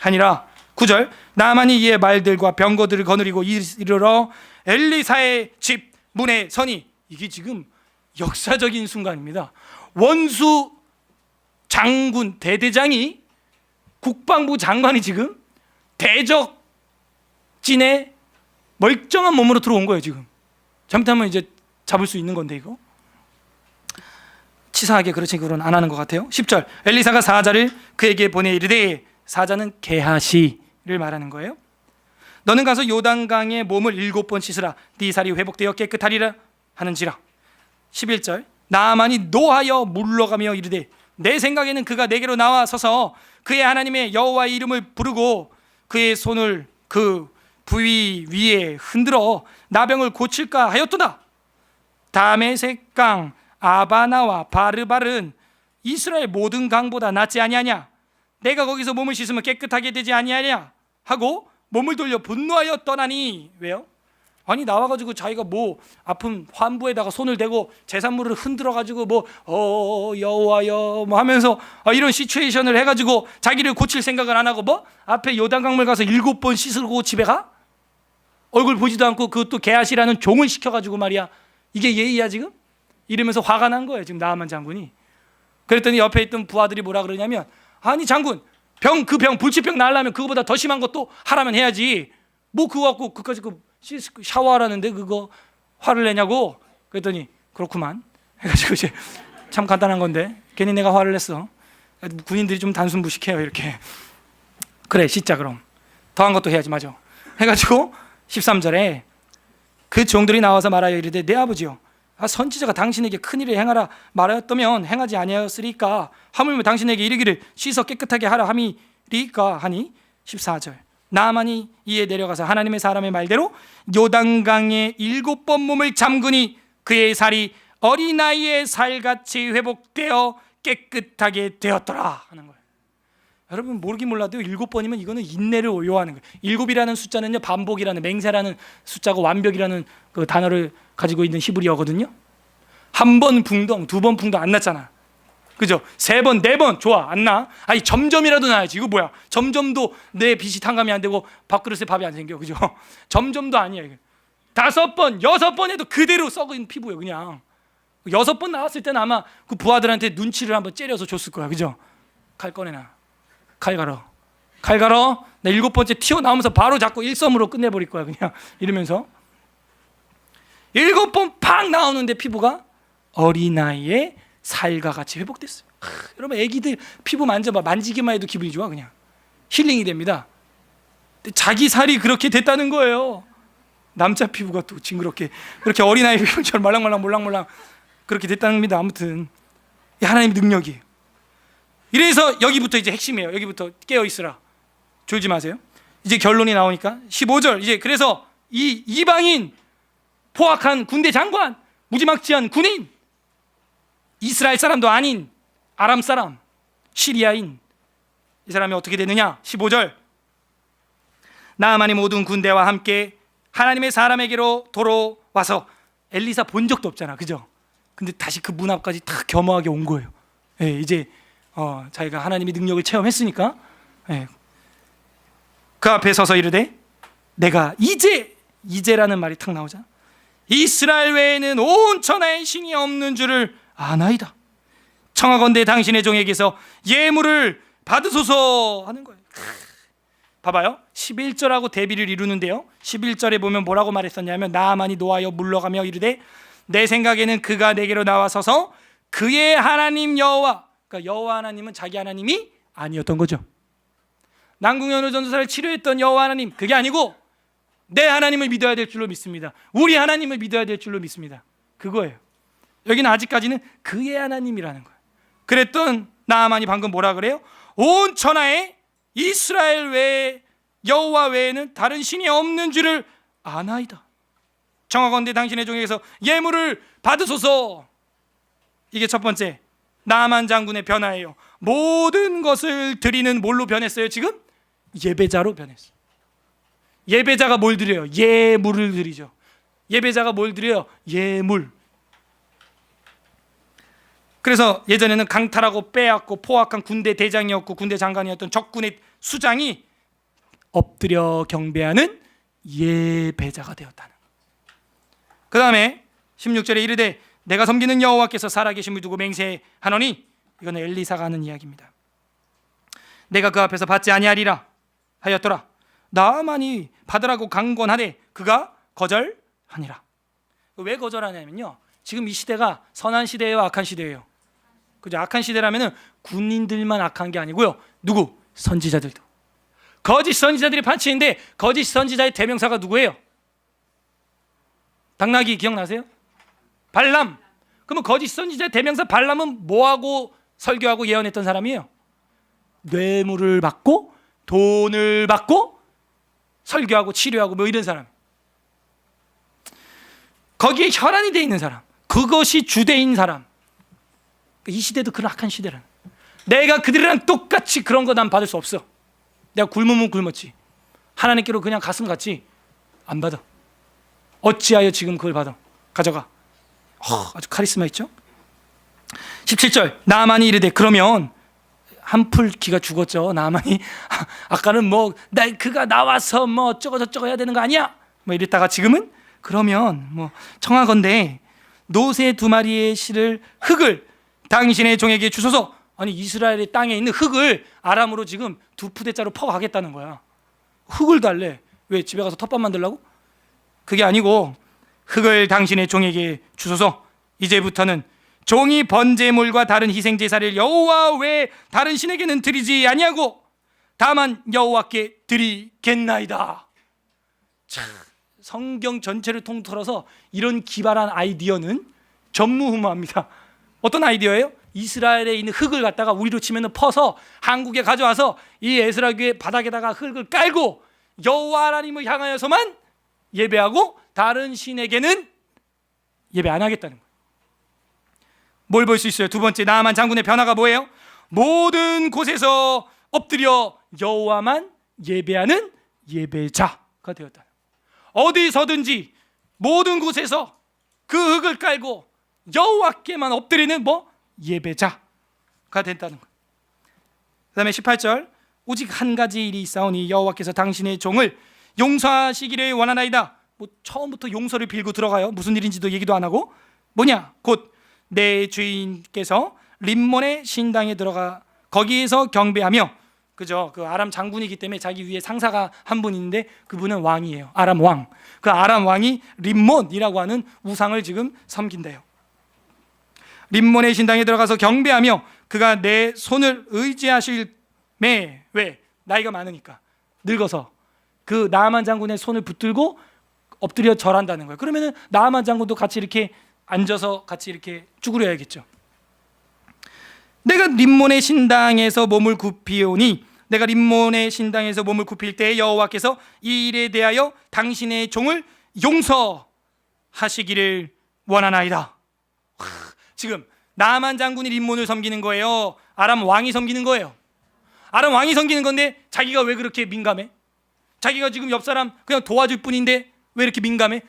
아니라 9절. 나만이 이의 말들과 병거들을 거느리고 이르러 엘리사의 집 문에 서니. 이게 지금 역사적인 순간입니다. 원수 장군 대대장이, 국방부 장관이 지금 대적진에 멀쩡한 몸으로 들어온 거예요. 지금 잘못하면 이제 잡을 수 있는 건데 이거 치사하게 그렇지 그건 안 하는 것 같아요. 10절. 엘리사가 사자를 그에게 보내 이르되, 사자는 게하시를 말하는 거예요. 너는 가서 요단강에 몸을 7번 씻으라. 네 살이 회복되어 깨끗하리라 하는지라. 11절. 나아만이 노하여 물러가며 이르되 내 생각에는 그가 내게로 나와 서서 그의 하나님의 여호와의 이름을 부르고 그의 손을 그 부위 위에 흔들어 나병을 고칠까 하였도다. 다메섹강 아바나와 바르발은 이스라엘 모든 강보다 낫지 아니하냐? 내가 거기서 몸을 씻으면 깨끗하게 되지 아니하냐? 하고 몸을 돌려 분노하여 떠나니. 왜요? 아니 나와가지고 자기가 뭐 아픈 환부에다가 손을 대고 제산물을 흔들어가지고 뭐 여호와여 뭐 하면서 이런 시츄에이션을 해가지고 자기를 고칠 생각을 안 하고 뭐 앞에 요단강물 가서 7번 씻으고 집에 가? 얼굴 보지도 않고 그것도 게하시라는 종을 시켜가지고 말이야. 이게 예의야 지금? 이러면서 화가 난 거예요 지금 나아만 장군이. 그랬더니 옆에 있던 부하들이 뭐라 그러냐면, 아니 장군 그 병 불치병 나으려면 그거보다 더 심한 것도 하라면 해야지, 뭐 그거 갖고 그까지 샤워하라는데 그거 화를 내냐고. 그랬더니 그렇구만 해가지고 이제 참 간단한 건데 괜히 내가 화를 냈어. 군인들이 좀 단순무식해요 이렇게. 그래 씻자 그럼 더한 것도 해야지 맞아 해가지고 13절에 그 종들이 나와서 말하여 이르되 내 아버지여, 선지자가 당신에게 큰일을 행하라 말하였다면 행하지 아니하였으리까 하물며 당신에게 이르기를 씻어 깨끗하게 하라 함이리까 하니. 14절 나아만이 이에 내려가서 하나님의 사람의 말대로 요단강에 7번 몸을 잠그니 그의 살이 어린아이의 살같이 회복되어 깨끗하게 되었더라 하는 거예요. 여러분 모르긴 몰라도 7번이면 이거는 인내를 요하는 거예요. 7이라는 숫자는요 반복이라는 맹세라는 숫자고 완벽이라는 그 단어를 가지고 있는 히브리어거든요. 한 번 붕덩, 2번 붕덩 안 났잖아. 그죠? 3번, 4번 좋아 안 나? 아니 점점이라도 나야지. 이거 뭐야? 점점도 내 빚이 탕감이 안 되고 밥그릇에 밥이 안 생겨. 그죠? 점점도 아니야. 5번, 6번 해도 그대로 썩은 피부예요. 그냥 6번 나왔을 때는 아마 그 부하들한테 눈치를 한번 째려서 줬을 거야. 그죠? 칼 꺼내놔. 칼 갈어. 나 7번째 튀어나오면서 바로 잡고 일섬으로 끝내버릴 거야 그냥 이러면서. 7번 팍 나오는데 피부가 어린아이의 살과 같이 회복됐어요. 여러분 애기들 피부 만져봐. 만지기만 해도 기분이 좋아. 그냥 힐링이 됩니다. 자기 살이 그렇게 됐다는 거예요. 남자 피부가 또 징그럽게 그렇게 어린아이 피부처럼 말랑말랑 몰랑몰랑 그렇게 됐다는 겁니다. 아무튼 하나님의 능력이에요. 이래서 여기부터 이제 핵심이에요. 여기부터 깨어있으라. 졸지 마세요. 이제 결론이 나오니까 15절 이제 그래서 이 이방인 포악한 군대 장관, 무지막지한 군인, 이스라엘 사람도 아닌 아람 사람, 시리아인, 이 사람이 어떻게 되느냐. 15절 나아만이 모든 군대와 함께 하나님의 사람에게로 돌아와서, 엘리사 본 적도 없잖아 그죠? 근데 다시 그 문 앞까지 다 겸허하게 온 거예요. 예, 이제 자기가 하나님의 능력을 체험했으니까. 예. 그 앞에 서서 이르되 내가 이제라는 말이 탁 나오잖아. 이스라엘 외에는 온 천하에 신이 없는 줄을 아나이다. 청하건대 당신의 종에게서 예물을 받으소서 하는 거예요. 봐봐요. 11절하고 대비를 이루는데요. 11절에 보면 뭐라고 말했었냐면 나아만이 노하여 물러가며 이르되 내 생각에는 그가 내게로 나와서서 그의 하나님 여호와, 그러니까 여호와 하나님은 자기 하나님이 아니었던 거죠. 난궁연호 전도사를 치료했던 여호와 하나님, 그게 아니고 내 하나님을 믿어야 될 줄로 믿습니다. 우리 하나님을 믿어야 될 줄로 믿습니다. 그거예요. 여기는 아직까지는 그의 하나님이라는 거예요. 그랬던 나아만이 방금 뭐라 그래요? 온 천하에 이스라엘 외에 여호와 외에는 다른 신이 없는 줄을 아나이다. 청하건대 당신의 종에게서 예물을 받으소서. 이게 첫 번째 나아만 장군의 변화예요. 모든 것을 드리는 뭘로 변했어요? 지금 예배자로 변했어요. 예배자가 뭘 드려요? 예물을 드리죠. 예배자가 뭘 드려요? 예물. 그래서 예전에는 강탈하고 빼앗고 포악한 군대 대장이었고 군대 장관이었던 적군의 수장이 엎드려 경배하는 예배자가 되었다는 거예요. 그 다음에 16절에 이르되 내가 섬기는 여호와께서 살아계심을 두고 맹세하노니, 이거는 엘리사가 하는 이야기입니다. 내가 그 앞에서 받지 아니하리라 하였더라. 나아만이 받으라고 강권하되 그가 거절하니라. 왜 거절하냐면요, 지금 이 시대가 선한 시대예요, 악한 시대예요? 그죠? 악한 시대라면은 군인들만 악한 게 아니고요, 누구? 선지자들도. 거짓 선지자들이 판치인데 거짓 선지자의 대명사가 누구예요? 당나귀 기억나세요? 발람. 그러면 거짓 선지자의 대명사 발람은 뭐하고 설교하고 예언했던 사람이에요? 뇌물을 받고 돈을 받고 설교하고 치료하고 뭐 이런 사람, 거기에 혈안이 돼 있는 사람, 그것이 주대인 사람. 이 시대도 그런 악한 시대라는. 내가 그들이랑 똑같이 그런 거 난 받을 수 없어. 내가 굶으면 굶었지, 하나님께로 그냥 갔으면 갔지, 안 받아. 어찌하여 지금 그걸 받아? 가져가. 아주 카리스마 있죠? 17절, 나아만이 이르되, 그러면 한풀 기가 죽었죠. 나아만이 아까는 뭐 그가 나와서 뭐 어쩌고 저쩌고 해야 되는 거 아니야 뭐 이랬다가 지금은 그러면 뭐 청하건대 노새 2마리의 실을 흙을 당신의 종에게 주소서. 아니, 이스라엘의 땅에 있는 흙을 아람으로 지금 2푸대짜로 퍼가겠다는 거야. 흙을 달래. 왜? 집에 가서 텃밭 만들라고? 그게 아니고, 흙을 당신의 종에게 주소서. 이제부터는 종이 번제물과 다른 희생 제사를 여호와 외에 다른 신에게는 드리지 아니하고 다만 여호와께 드리겠나이다. 참, 성경 전체를 통틀어서 이런 기발한 아이디어는 전무후무합니다. 어떤 아이디어예요? 이스라엘에 있는 흙을 갖다가 우리로 치면 퍼서 한국에 가져와서 이 에스라 교회 바닥에다가 흙을 깔고 여호와 하나님을 향하여서만 예배하고 다른 신에게는 예배 안 하겠다는 거예요. 뭘 볼 수 있어요? 두 번째, 나아만 장군의 변화가 뭐예요? 모든 곳에서 엎드려 여호와만 예배하는 예배자가 되었다. 어디서든지 모든 곳에서 그 흙을 깔고 여호와께만 엎드리는 예배자가 된다는 거예요. 그 다음에 18절, 오직 한 가지 일이 있사오니 여호와께서 당신의 종을 용서하시기를 원하나이다. 처음부터 용서를 빌고 들어가요. 무슨 일인지도 얘기도 안 하고, 뭐냐? 곧 내 주인께서 림몬의 신당에 들어가 거기에서 경배하며, 그죠? 그 아람 장군이기 때문에 자기 위에 상사가 한 분 있는데 그분은 왕이에요. 아람 왕. 그 아람 왕이 림몬이라고 하는 우상을 지금 섬긴대요. 림몬의 신당에 들어가서 경배하며 그가 내 손을 의지하실매. 왜? 나이가 많으니까, 늙어서 그 나아만 장군의 손을 붙들고 엎드려 절한다는 거예요. 그러면은 나아만 장군도 같이 이렇게 앉아서 같이 이렇게 쭈그려야겠죠. 내가 림몬의 신당에서 몸을 굽히오니, 내가 림몬의 신당에서 몸을 굽힐 때 여호와께서 이 일에 대하여 당신의 종을 용서하시기를 원하나이다. 지금 나아만 장군이 림몬을 섬기는 거예요? 아람 왕이 섬기는 거예요? 아람 왕이 섬기는 건데 자기가 왜 그렇게 민감해? 자기가 지금 옆 사람 그냥 도와줄 뿐인데 왜 이렇게 민감해?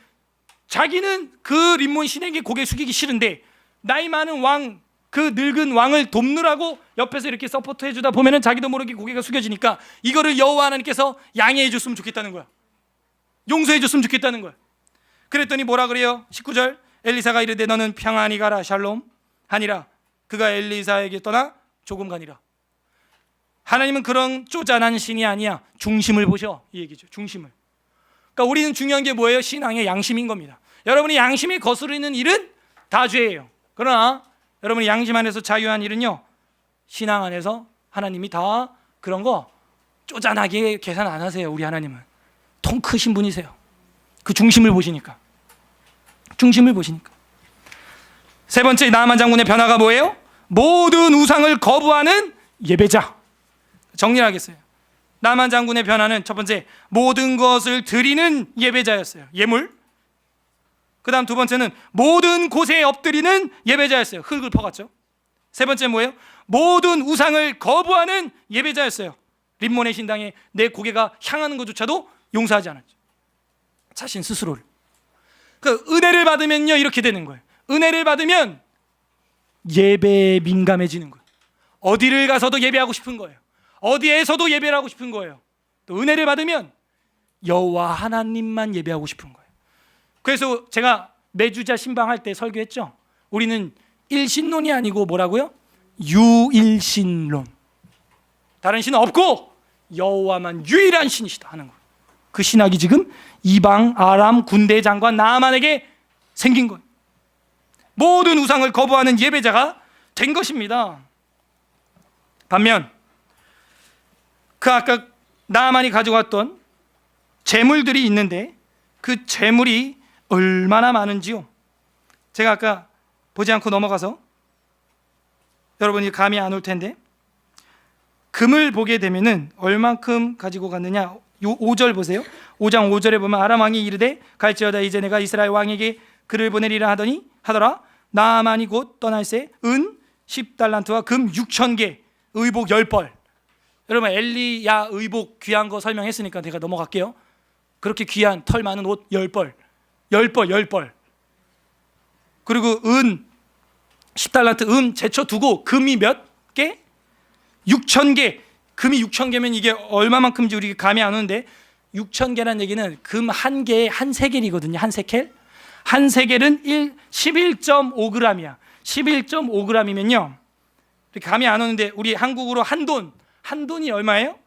자기는 그 림몬 신에게 고개 숙이기 싫은데 나이 많은 왕, 그 늙은 왕을 돕느라고 옆에서 이렇게 서포트 해주다 보면은 자기도 모르게 고개가 숙여지니까 이거를 여호와 하나님께서 양해해 줬으면 좋겠다는 거야. 용서해 줬으면 좋겠다는 거야. 그랬더니 뭐라 그래요? 19절, 엘리사가 이르되 너는 평안히 가라 샬롬 하니라. 그가 엘리사에게 떠나 조금 가니라. 하나님은 그런 쪼잔한 신이 아니야. 중심을 보셔, 이 얘기죠. 중심을. 그러니까 우리는 중요한 게 뭐예요? 신앙의 양심인 겁니다. 여러분이 양심이 거스르는 일은 다 죄예요. 그러나 여러분이 양심 안에서 자유한 일은요, 신앙 안에서 하나님이 다 그런 거 쪼잔하게 계산 안 하세요. 우리 하나님은 통 크신 분이세요. 그 중심을 보시니까. 중심을 보시니까. 세 번째, 나아만 장군의 변화가 뭐예요? 모든 우상을 거부하는 예배자. 정리를 하겠어요. 나아만 장군의 변화는 첫 번째, 모든 것을 드리는 예배자였어요. 예물. 그 다음 두 번째는 모든 곳에 엎드리는 예배자였어요. 흙을 퍼갔죠. 세 번째 뭐예요? 모든 우상을 거부하는 예배자였어요. 림몬의 신당에 내 고개가 향하는 것조차도 용서하지 않았죠. 자신 스스로를. 그 은혜를 받으면요, 이렇게 되는 거예요. 은혜를 받으면 예배에 민감해지는 거예요. 어디를 가서도 예배하고 싶은 거예요. 어디에서도 예배를 하고 싶은 거예요. 또 은혜를 받으면 여호와 하나님만 예배하고 싶은 거예요. 그래서 제가 매주자 신방할 때 설교했죠. 우리는 일신론이 아니고 뭐라고요? 유일신론. 다른 신은 없고 여호와만 유일한 신이시다 하는 거예요. 그 신학이 지금 이방 아람 군대 장관 나아만에게 생긴 거예요. 모든 우상을 거부하는 예배자가 된 것입니다. 반면 그 아까 나아만이 가져왔던 재물들이 있는데 그 재물이 얼마나 많은지요. 제가 아까 보지 않고 넘어가서 여러분이 감이 안 올 텐데, 금을 보게 되면은 얼만큼 가지고 갔느냐, 요 5절 보세요. 5장 5절에 보면 아람 왕이 이르되 갈지어다 이제 내가 이스라엘 왕에게 그를 보내리라 하더라. 나아만이 곧 떠날새 은 10달란트와 금 6,000개 의복 10벌. 여러분 엘리야 의복 귀한 거 설명했으니까 제가 넘어갈게요. 그렇게 귀한 털 많은 옷 10벌. 그리고 은 10달란트 은 제쳐두고 금이 몇 개? 6,000개. 금이 6,000개면 이게 얼마만큼인지 우리가 감이 안 오는데 6,000개라는 얘기는 금 한 개에 한 세겔이거든요. 한 세켈. 한 세겔은 11.5g이야. 11.5g이면요. 이렇게 감이 안 오는데 우리 한국으로 한 돈이 얼마예요?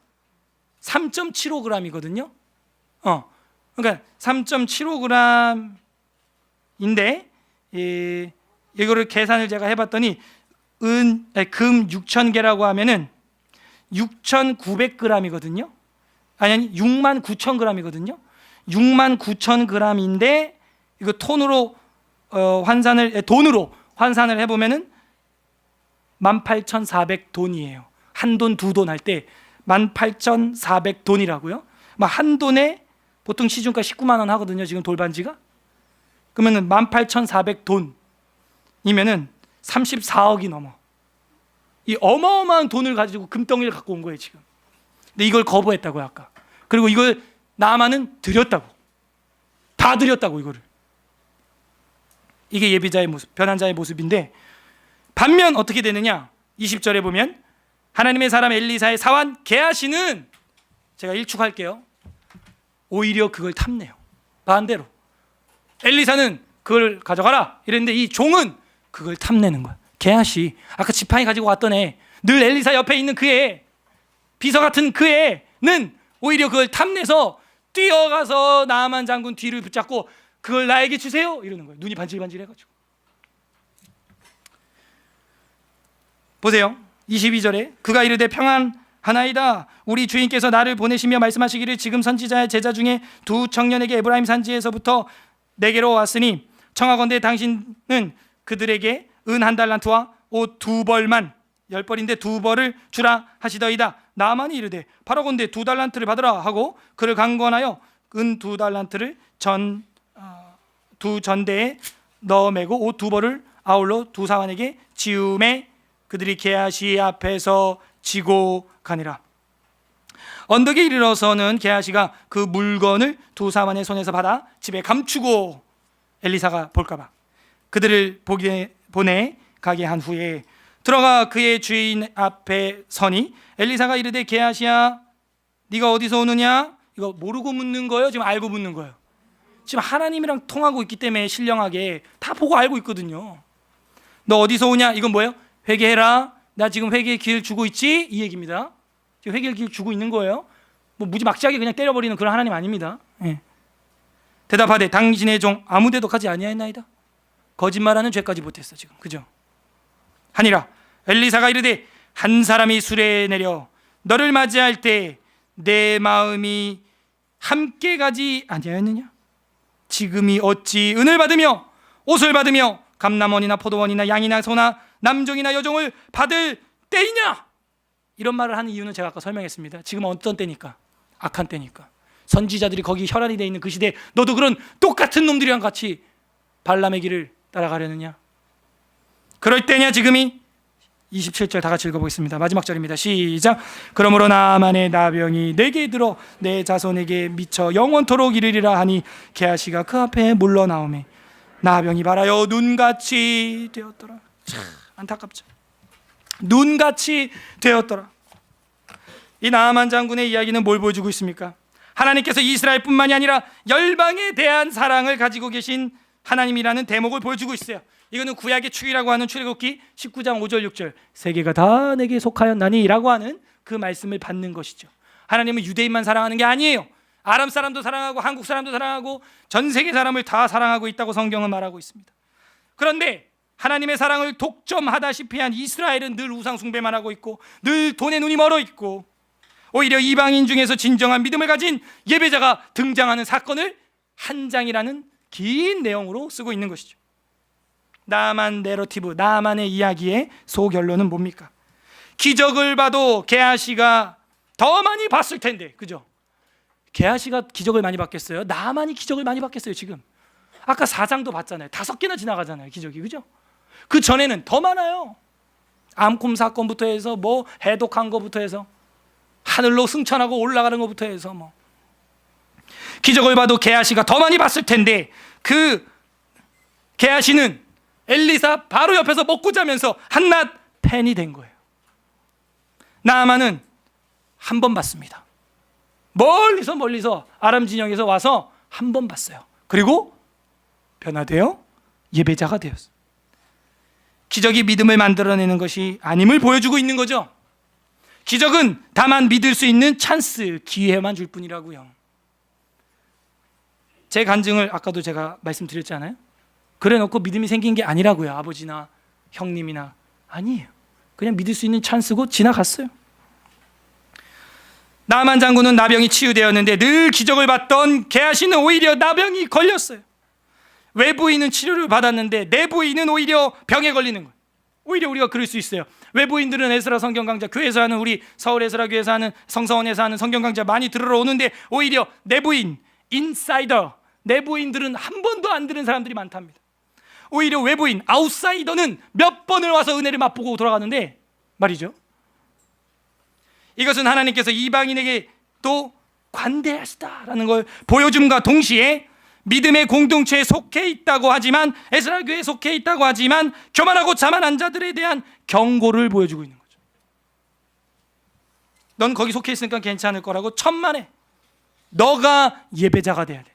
3.75g이거든요. 그러니까 3.75g인데 이거를 계산을 제가 해봤더니 금 6,000개라고 하면은 6,900g이거든요. 아니 69,000g이거든요. 69,000g인데 이거 돈으로 환산을 해보면은 18,400돈이에요. 한 돈, 두 돈 할 때 18,400돈이라고요. 한 돈에 보통 시중가 19만 원 하거든요. 지금 돌반지가. 그러면은 18,400돈이면은 34억이 넘어. 이 어마어마한 돈을 가지고 금덩이를 갖고 온 거예요 지금. 근데 이걸 거부했다고요 아까. 그리고 이걸 나아만은 드렸다고. 다 드렸다고 이거를. 이게 예비자의 모습, 변한 자의 모습인데 반면 어떻게 되느냐? 20절에 보면 하나님의 사람 엘리사의 사환 게하시는 제가 일축할게요. 오히려 그걸 탐내요. 반대로 엘리사는 그걸 가져가라 이랬는데 이 종은 그걸 탐내는 거야. 게하시 아까 지팡이 가지고 왔던 애, 늘 엘리사 옆에 있는 그 애, 비서 같은 그 애는 오히려 그걸 탐내서 뛰어가서 나아만 장군 뒤를 붙잡고 그걸 나에게 주세요 이러는 거예요. 눈이 반질반질해가지고. 보세요. 22절에 그가 이르되 평안하나이다. 우리 주인께서 나를 보내시며 말씀하시기를 지금 선지자의 제자 중에 두 청년에게 에브라임 산지에서부터 내게로 왔으니 청하건대 당신은 그들에게 은 1달란트와 옷 2벌만 10벌인데 2벌을 주라 하시더이다. 나아만이 이르되 바라건대 2달란트를 받으라 하고 그를 강권하여 은 2달란트를 두 전대에 넣어 매고 옷 2벌을 아울러 두 사환에게 지음에 그들이 게하시 앞에서 지고 가니라. 언덕에 이르러서는 게하시가 그 물건을 두 사환의 손에서 받아 집에 감추고 엘리사가 볼까봐 그들을 보내 가게 한 후에 들어가 그의 주인 앞에 서니 엘리사가 이르되 게하시야 네가 어디서 오느냐? 이거 모르고 묻는 거예요? 지금 알고 묻는 거예요? 지금 하나님이랑 통하고 있기 때문에 신령하게 다 보고 알고 있거든요. 너 어디서 오냐? 이건 뭐예요? 회개해라. 나 지금 회개의 기회를 주고 있지? 이 얘기입니다. 지금 회개의 기회를 주고 있는 거예요. 뭐 무지막지하게 그냥 때려버리는 그런 하나님 아닙니다. 대답하되 당신의 종 아무데도 가지 아니하였나이다. 거짓말하는 죄까지 못했어 지금. 그죠? 하니라. 엘리사가 이르되 한 사람이 수레에 내려 너를 맞이할 때 내 마음이 함께 가지 아니하였느냐? 지금이 어찌 은을 받으며 옷을 받으며 감남원이나 포도원이나 양이나 소나 남종이나 여종을 받을 때이냐? 이런 말을 하는 이유는 제가 아까 설명했습니다. 지금 어떤 때니까? 악한 때니까. 선지자들이 거기 혈안이 돼 있는 그 시대에 너도 그런 똑같은 놈들이랑 같이 발람의 길을 따라가려느냐? 그럴 때냐 지금이? 27절 다 같이 읽어보겠습니다. 마지막 절입니다. 시작. 그러므로 나아만의 나병이 내게 들어 내 자손에게 미쳐 영원토록 이르리라 하니 게하시가 그 앞에 물러나오매 나병이 발하여 눈같이 되었더라. 참 안타깝죠. 눈같이 되었더라. 이 나아만 장군의 이야기는 뭘 보여주고 있습니까? 하나님께서 이스라엘뿐만이 아니라 열방에 대한 사랑을 가지고 계신 하나님이라는 대목을 보여주고 있어요. 이거는 구약의 축이라고 하는 출애굽기 19장 5절 6절 세계가 다 내게 속하였나니 라고 하는 그 말씀을 받는 것이죠. 하나님은 유대인만 사랑하는 게 아니에요. 아람 사람도 사랑하고 한국 사람도 사랑하고 전 세계 사람을 다 사랑하고 있다고 성경은 말하고 있습니다. 그런데 하나님의 사랑을 독점하다시피 한 이스라엘은 늘 우상 숭배만 하고 있고 늘 돈에 눈이 멀어 있고 오히려 이방인 중에서 진정한 믿음을 가진 예배자가 등장하는 사건을 한 장이라는 긴 내용으로 쓰고 있는 것이죠. 나아만 내러티브, 나아만의 이야기의 소결론은 뭡니까? 기적을 봐도 게하시가 더 많이 봤을 텐데, 그죠? 게하시가 기적을 많이 받겠어요? 나만이 기적을 많이 받겠어요? 지금 아까 4장도 봤잖아요. 5개나 지나가잖아요, 기적이. 그죠? 그 전에는 더 많아요. 암콤 사건부터 해서 뭐 해독한 거부터 해서 하늘로 승천하고 올라가는 것부터 해서 뭐 기적을 봐도 게하시가 더 많이 봤을 텐데, 그 게하시는 엘리사 바로 옆에서 먹고 자면서 한낱 팬이 된 거예요. 나아만은 한 번 봤습니다. 멀리서 아람 진영에서 와서 한 번 봤어요. 그리고 변화되어 예배자가 되었어요. 기적이 믿음을 만들어내는 것이 아님을 보여주고 있는 거죠. 기적은 다만 믿을 수 있는 찬스, 기회만 줄 뿐이라고요. 제 간증을 아까도 제가 말씀드렸잖아요. 그래 놓고 믿음이 생긴 게 아니라고요. 아버지나 형님이나. 아니에요. 그냥 믿을 수 있는 찬스고 지나갔어요. 나만 장군은 나병이 치유되었는데 늘 기적을 봤던 게하시는 오히려 나병이 걸렸어요. 외부인은 치료를 받았는데 내부인은 오히려 병에 걸리는 거예요. 오히려 우리가 그럴 수 있어요. 외부인들은 에스라 성경 강좌, 교회에서 하는, 우리 서울 에스라 교회에서 하는, 성서원에서 하는 성경 강좌 많이 들으러 오는데, 오히려 내부인, 인사이더, 내부인들은 한 번도 안 들은 사람들이 많답니다. 오히려 외부인, 아웃사이더는 몇 번을 와서 은혜를 맛보고 돌아가는데 말이죠. 이것은 하나님께서 이방인에게 또 관대하시다라는 걸 보여줌과 동시에 믿음의 공동체에 속해 있다고 하지만, 에스라 교회에 속해 있다고 하지만 교만하고 자만한 자들에 대한 경고를 보여주고 있는 거죠. 넌 거기 속해 있으니까 괜찮을 거라고 천만에 너가 예배자가 돼야 돼.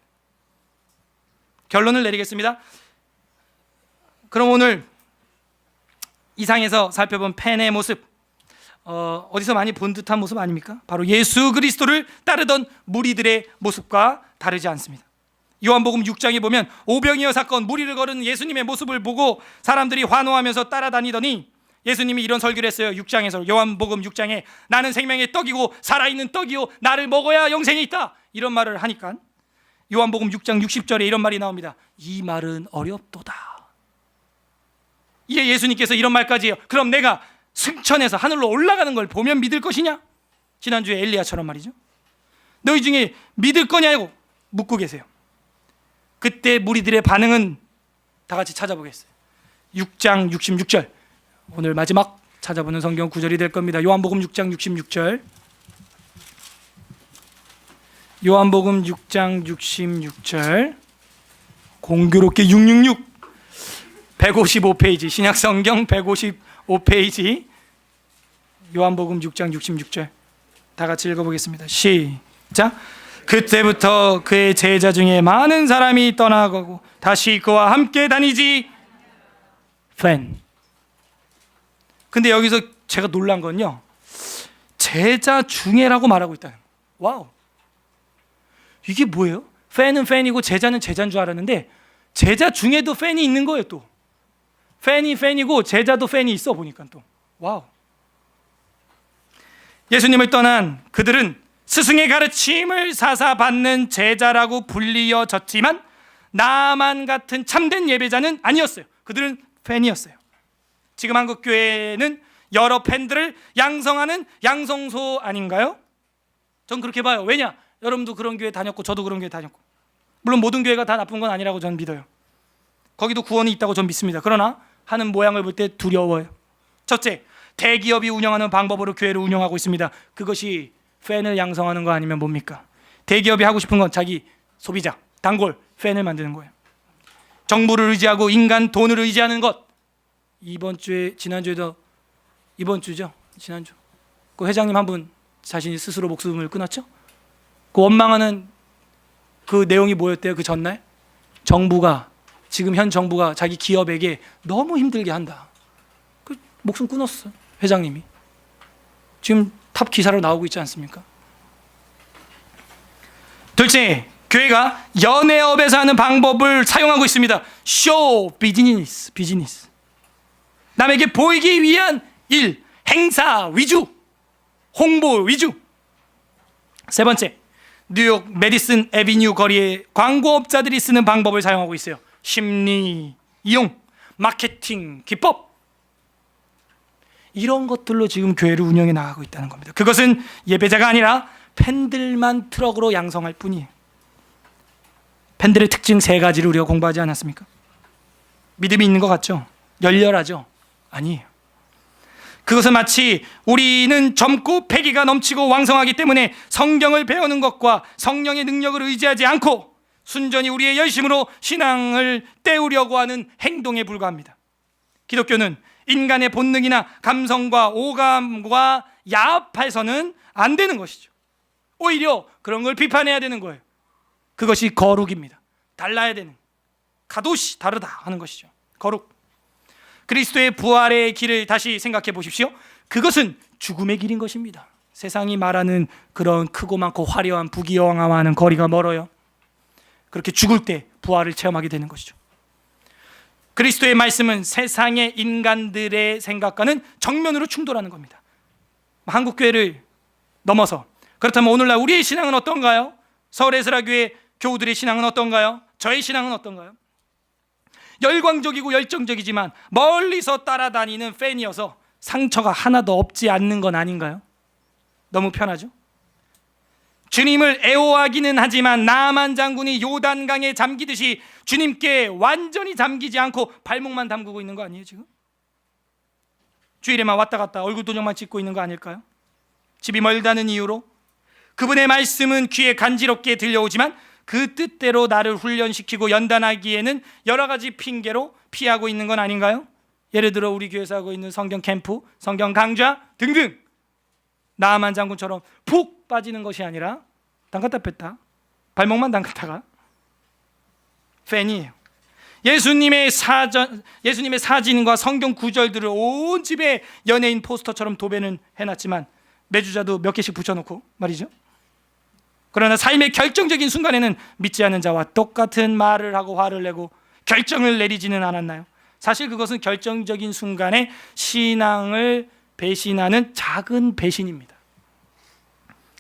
결론을 내리겠습니다. 그럼 오늘 이상에서 살펴본 팬의 모습, 어디서 많이 본 듯한 모습 아닙니까? 바로 예수 그리스도를 따르던 무리들의 모습과 다르지 않습니다. 요한복음 6장에 보면 오병이어 사건, 무리를 걸은 예수님의 모습을 보고 사람들이 환호하면서 따라다니더니 예수님이 이런 설교를 했어요. 6장에서, 요한복음 6장에 나는 생명의 떡이고 살아있는 떡이요 나를 먹어야 영생이 있다, 이런 말을 하니까 요한복음 6장 60절에 이런 말이 나옵니다. 이 말은 어렵도다. 이에 예수님께서 이런 말까지 해요. 그럼 내가 승천해서 하늘로 올라가는 걸 보면 믿을 것이냐? 지난주에 엘리야처럼 말이죠. 너희 중에 믿을 거냐고 묻고 계세요. 그때 무리들의 반응은 다 같이 찾아보겠어요. 6장 66절, 오늘 마지막 찾아보는 성경 구절이 될 겁니다. 요한복음 6장 66절, 요한복음 6장 66절, 공교롭게 666, 155페이지, 신약성경 155페이지, 요한복음 6장 66절 다 같이 읽어보겠습니다. 시작. 그때부터 그의 제자 중에 많은 사람이 떠나가고 다시 그와 함께 다니지. 팬. 근데 여기서 제가 놀란 건요, 제자 중에라고 말하고 있다는 거예요. 와우, 이게 뭐예요? 팬은 팬이고 제자는 제자인 줄 알았는데 제자 중에도 팬이 있는 거예요. 또 팬이 팬이고 제자도 팬이 있어 보니까 또 와우. 예수님을 떠난 그들은 스승의 가르침을 사사받는 제자라고 불리어졌지만 나만 같은 참된 예배자는 아니었어요. 그들은 팬이었어요. 지금 한국교회는 여러 팬들을 양성하는 양성소 아닌가요? 전 그렇게 봐요. 왜냐? 여러분도 그런 교회 다녔고 저도 그런 교회 다녔고, 물론 모든 교회가 다 나쁜 건 아니라고 저는 믿어요. 거기도 구원이 있다고 저는 믿습니다. 그러나 하는 모양을 볼 때 두려워요. 첫째, 대기업이 운영하는 방법으로 교회를 운영하고 있습니다. 그것이 팬을 양성하는 거 아니면 뭡니까? 대기업이 하고 싶은 건 자기 소비자, 단골, 팬을 만드는 거예요. 정부를 의지하고 인간 돈을 의지하는 것. 이번 주에, 지난주에도, 이번 주죠, 지난주 그 회장님 한 분 자신이 스스로 목숨을 끊었죠. 그 원망하는 그 내용이 뭐였대요? 그 전날 정부가, 지금 현 정부가 자기 기업에게 너무 힘들게 한다. 그 목숨 끊었어, 회장님이. 지금 탑 기사로 나오고 있지 않습니까? 둘째, 교회가 연애업에서 하는 방법을 사용하고 있습니다. 쇼 비즈니스, 비즈니스. 남에게 보이기 위한 일, 행사 위주, 홍보 위주. 세 번째, 뉴욕 메디슨 애비뉴 거리에 광고업자들이 쓰는 방법을 사용하고 있어요. 심리 이용, 마케팅 기법. 이런 것들로 지금 교회를 운영해 나가고 있다는 겁니다. 그것은 예배자가 아니라 팬들만 트럭으로 양성할 뿐이에요. 팬들의 특징 3가지를 우리가 공부하지 않았습니까? 믿음이 있는 것 같죠? 열렬하죠? 아니에요. 그것은 마치 우리는 젊고 패기가 넘치고 왕성하기 때문에 성경을 배우는 것과 성령의 능력을 의지하지 않고 순전히 우리의 열심으로 신앙을 때우려고 하는 행동에 불과합니다. 기독교는 인간의 본능이나 감성과 오감과 야합해서는 안 되는 것이죠. 오히려 그런 걸 비판해야 되는 거예요. 그것이 거룩입니다. 달라야 되는, 가도시 다르다 하는 것이죠. 거룩. 그리스도의 부활의 길을 다시 생각해 보십시오. 그것은 죽음의 길인 것입니다. 세상이 말하는 그런 크고 많고 화려한 부귀영화와는 거리가 멀어요. 그렇게 죽을 때 부활을 체험하게 되는 것이죠. 그리스도의 말씀은 세상의 인간들의 생각과는 정면으로 충돌하는 겁니다. 한국교회를 넘어서, 그렇다면 오늘날 우리의 신앙은 어떤가요? 서울에스라교회 교우들의 신앙은 어떤가요? 저의 신앙은 어떤가요? 열광적이고 열정적이지만 멀리서 따라다니는 팬이어서 상처가 하나도 없지 않는 건 아닌가요? 너무 편하죠? 주님을 애호하기는 하지만 나만 장군이 요단강에 잠기듯이 주님께 완전히 잠기지 않고 발목만 담그고 있는 거 아니에요 지금? 주일에만 왔다 갔다 얼굴 도장만 찍고 있는 거 아닐까요? 집이 멀다는 이유로 그분의 말씀은 귀에 간지럽게 들려오지만 그 뜻대로 나를 훈련시키고 연단하기에는 여러 가지 핑계로 피하고 있는 건 아닌가요? 예를 들어 우리 교회에서 하고 있는 성경 캠프, 성경 강좌 등등, 나아만 장군처럼 푹 빠지는 것이 아니라 담갔다 뺐다, 발목만 담갔다가 팬이에요. 예수님의 사진과 성경 구절들을 온 집에 연예인 포스터처럼 도배는 해놨지만 매주자도 몇 개씩 붙여놓고 말이죠. 그러나 삶의 결정적인 순간에는 믿지 않는 자와 똑같은 말을 하고 화를 내고 결정을 내리지는 않았나요? 사실 그것은 결정적인 순간에 신앙을 배신하는 작은 배신입니다.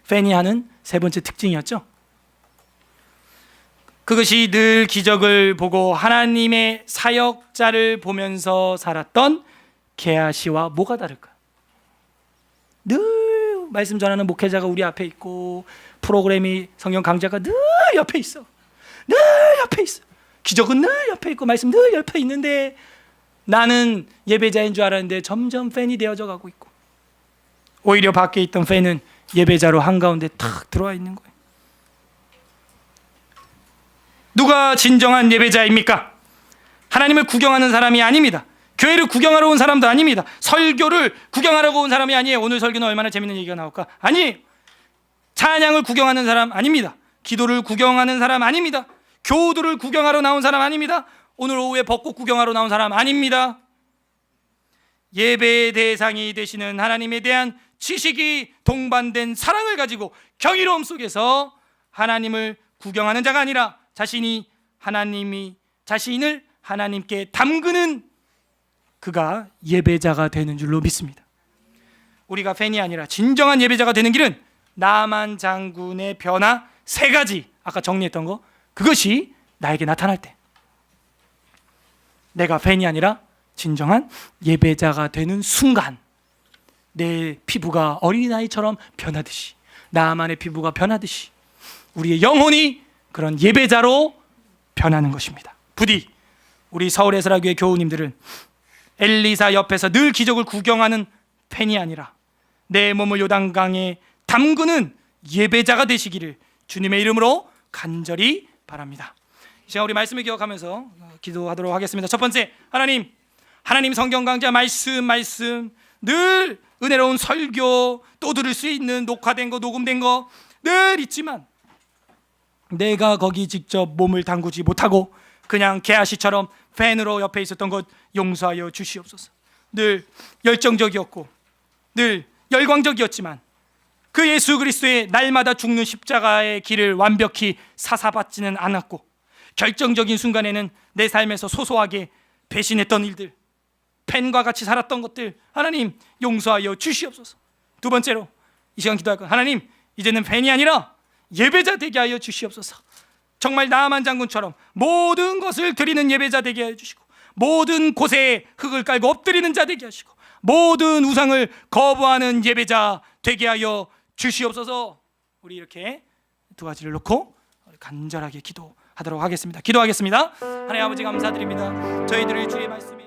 팬이 하는 3번째 특징이었죠. 그것이 늘 기적을 보고 하나님의 사역자를 보면서 살았던 게하시와 뭐가 다를까? 늘 말씀 전하는 목회자가 우리 앞에 있고 프로그램이 성경 강좌가 늘 옆에 있어. 늘 옆에 있어. 기적은 늘 옆에 있고 말씀 늘 옆에 있는데 나는 예배자인 줄 알았는데 점점 팬이 되어져 가고 있고, 오히려 밖에 있던 팬은 예배자로 한가운데 탁 들어와 있는 거예요. 누가 진정한 예배자입니까? 하나님을 구경하는 사람이 아닙니다. 교회를 구경하러 온 사람도 아닙니다. 설교를 구경하려고 온 사람이 아니에요. 오늘 설교는 얼마나 재밌는 얘기가 나올까? 아니에요. 찬양을 구경하는 사람 아닙니다. 기도를 구경하는 사람 아닙니다. 교우들을 구경하러 나온 사람 아닙니다. 오늘 오후에 벚꽃 구경하러 나온 사람 아닙니다. 예배의 대상이 되시는 하나님에 대한 지식이 동반된 사랑을 가지고 경이로움 속에서 하나님을 구경하는 자가 아니라 자신을 하나님께 담그는 그가 예배자가 되는 줄로 믿습니다. 우리가 팬이 아니라 진정한 예배자가 되는 길은 나만 장군의 변화 3가지, 아까 정리했던 거, 그것이 나에게 나타날 때 내가 팬이 아니라 진정한 예배자가 되는 순간 내 피부가 어린아이처럼 변하듯이, 나만의 피부가 변하듯이 우리의 영혼이 그런 예배자로 변하는 것입니다. 부디 우리 서울에스라교회 교우님들은 엘리사 옆에서 늘 기적을 구경하는 팬이 아니라 내 몸을 요단강에 담그는 예배자가 되시기를 주님의 이름으로 간절히 바랍니다. 이 시간 우리 말씀을 기억하면서 기도하도록 하겠습니다. 첫 번째, 하나님 성경 강좌 말씀 늘 은혜로운 설교 또 들을 수 있는 녹화된 거 녹음된 거 늘 있지만 내가 거기 직접 몸을 담그지 못하고 그냥 게하시처럼 팬으로 옆에 있었던 것 용서하여 주시옵소서. 늘 열정적이었고 늘 열광적이었지만 그 예수 그리스도의 날마다 죽는 십자가의 길을 완벽히 사사받지는 않았고 결정적인 순간에는 내 삶에서 소소하게 배신했던 일들, 팬과 같이 살았던 것들 하나님 용서하여 주시옵소서. 두 번째로 이 시간 기도할 것, 하나님 이제는 팬이 아니라 예배자 되게 하여 주시옵소서. 정말 나아만 장군처럼 모든 것을 드리는 예배자 되게 하여 주시고 모든 곳에 흙을 깔고 엎드리는 자 되게 하시고 모든 우상을 거부하는 예배자 되게 하여 주시옵소서. 우리 이렇게 두 가지를 놓고 간절하게 기도하도록 하겠습니다. 기도하겠습니다. 하나님 아버지 감사드립니다. 저희들을 주의 말씀이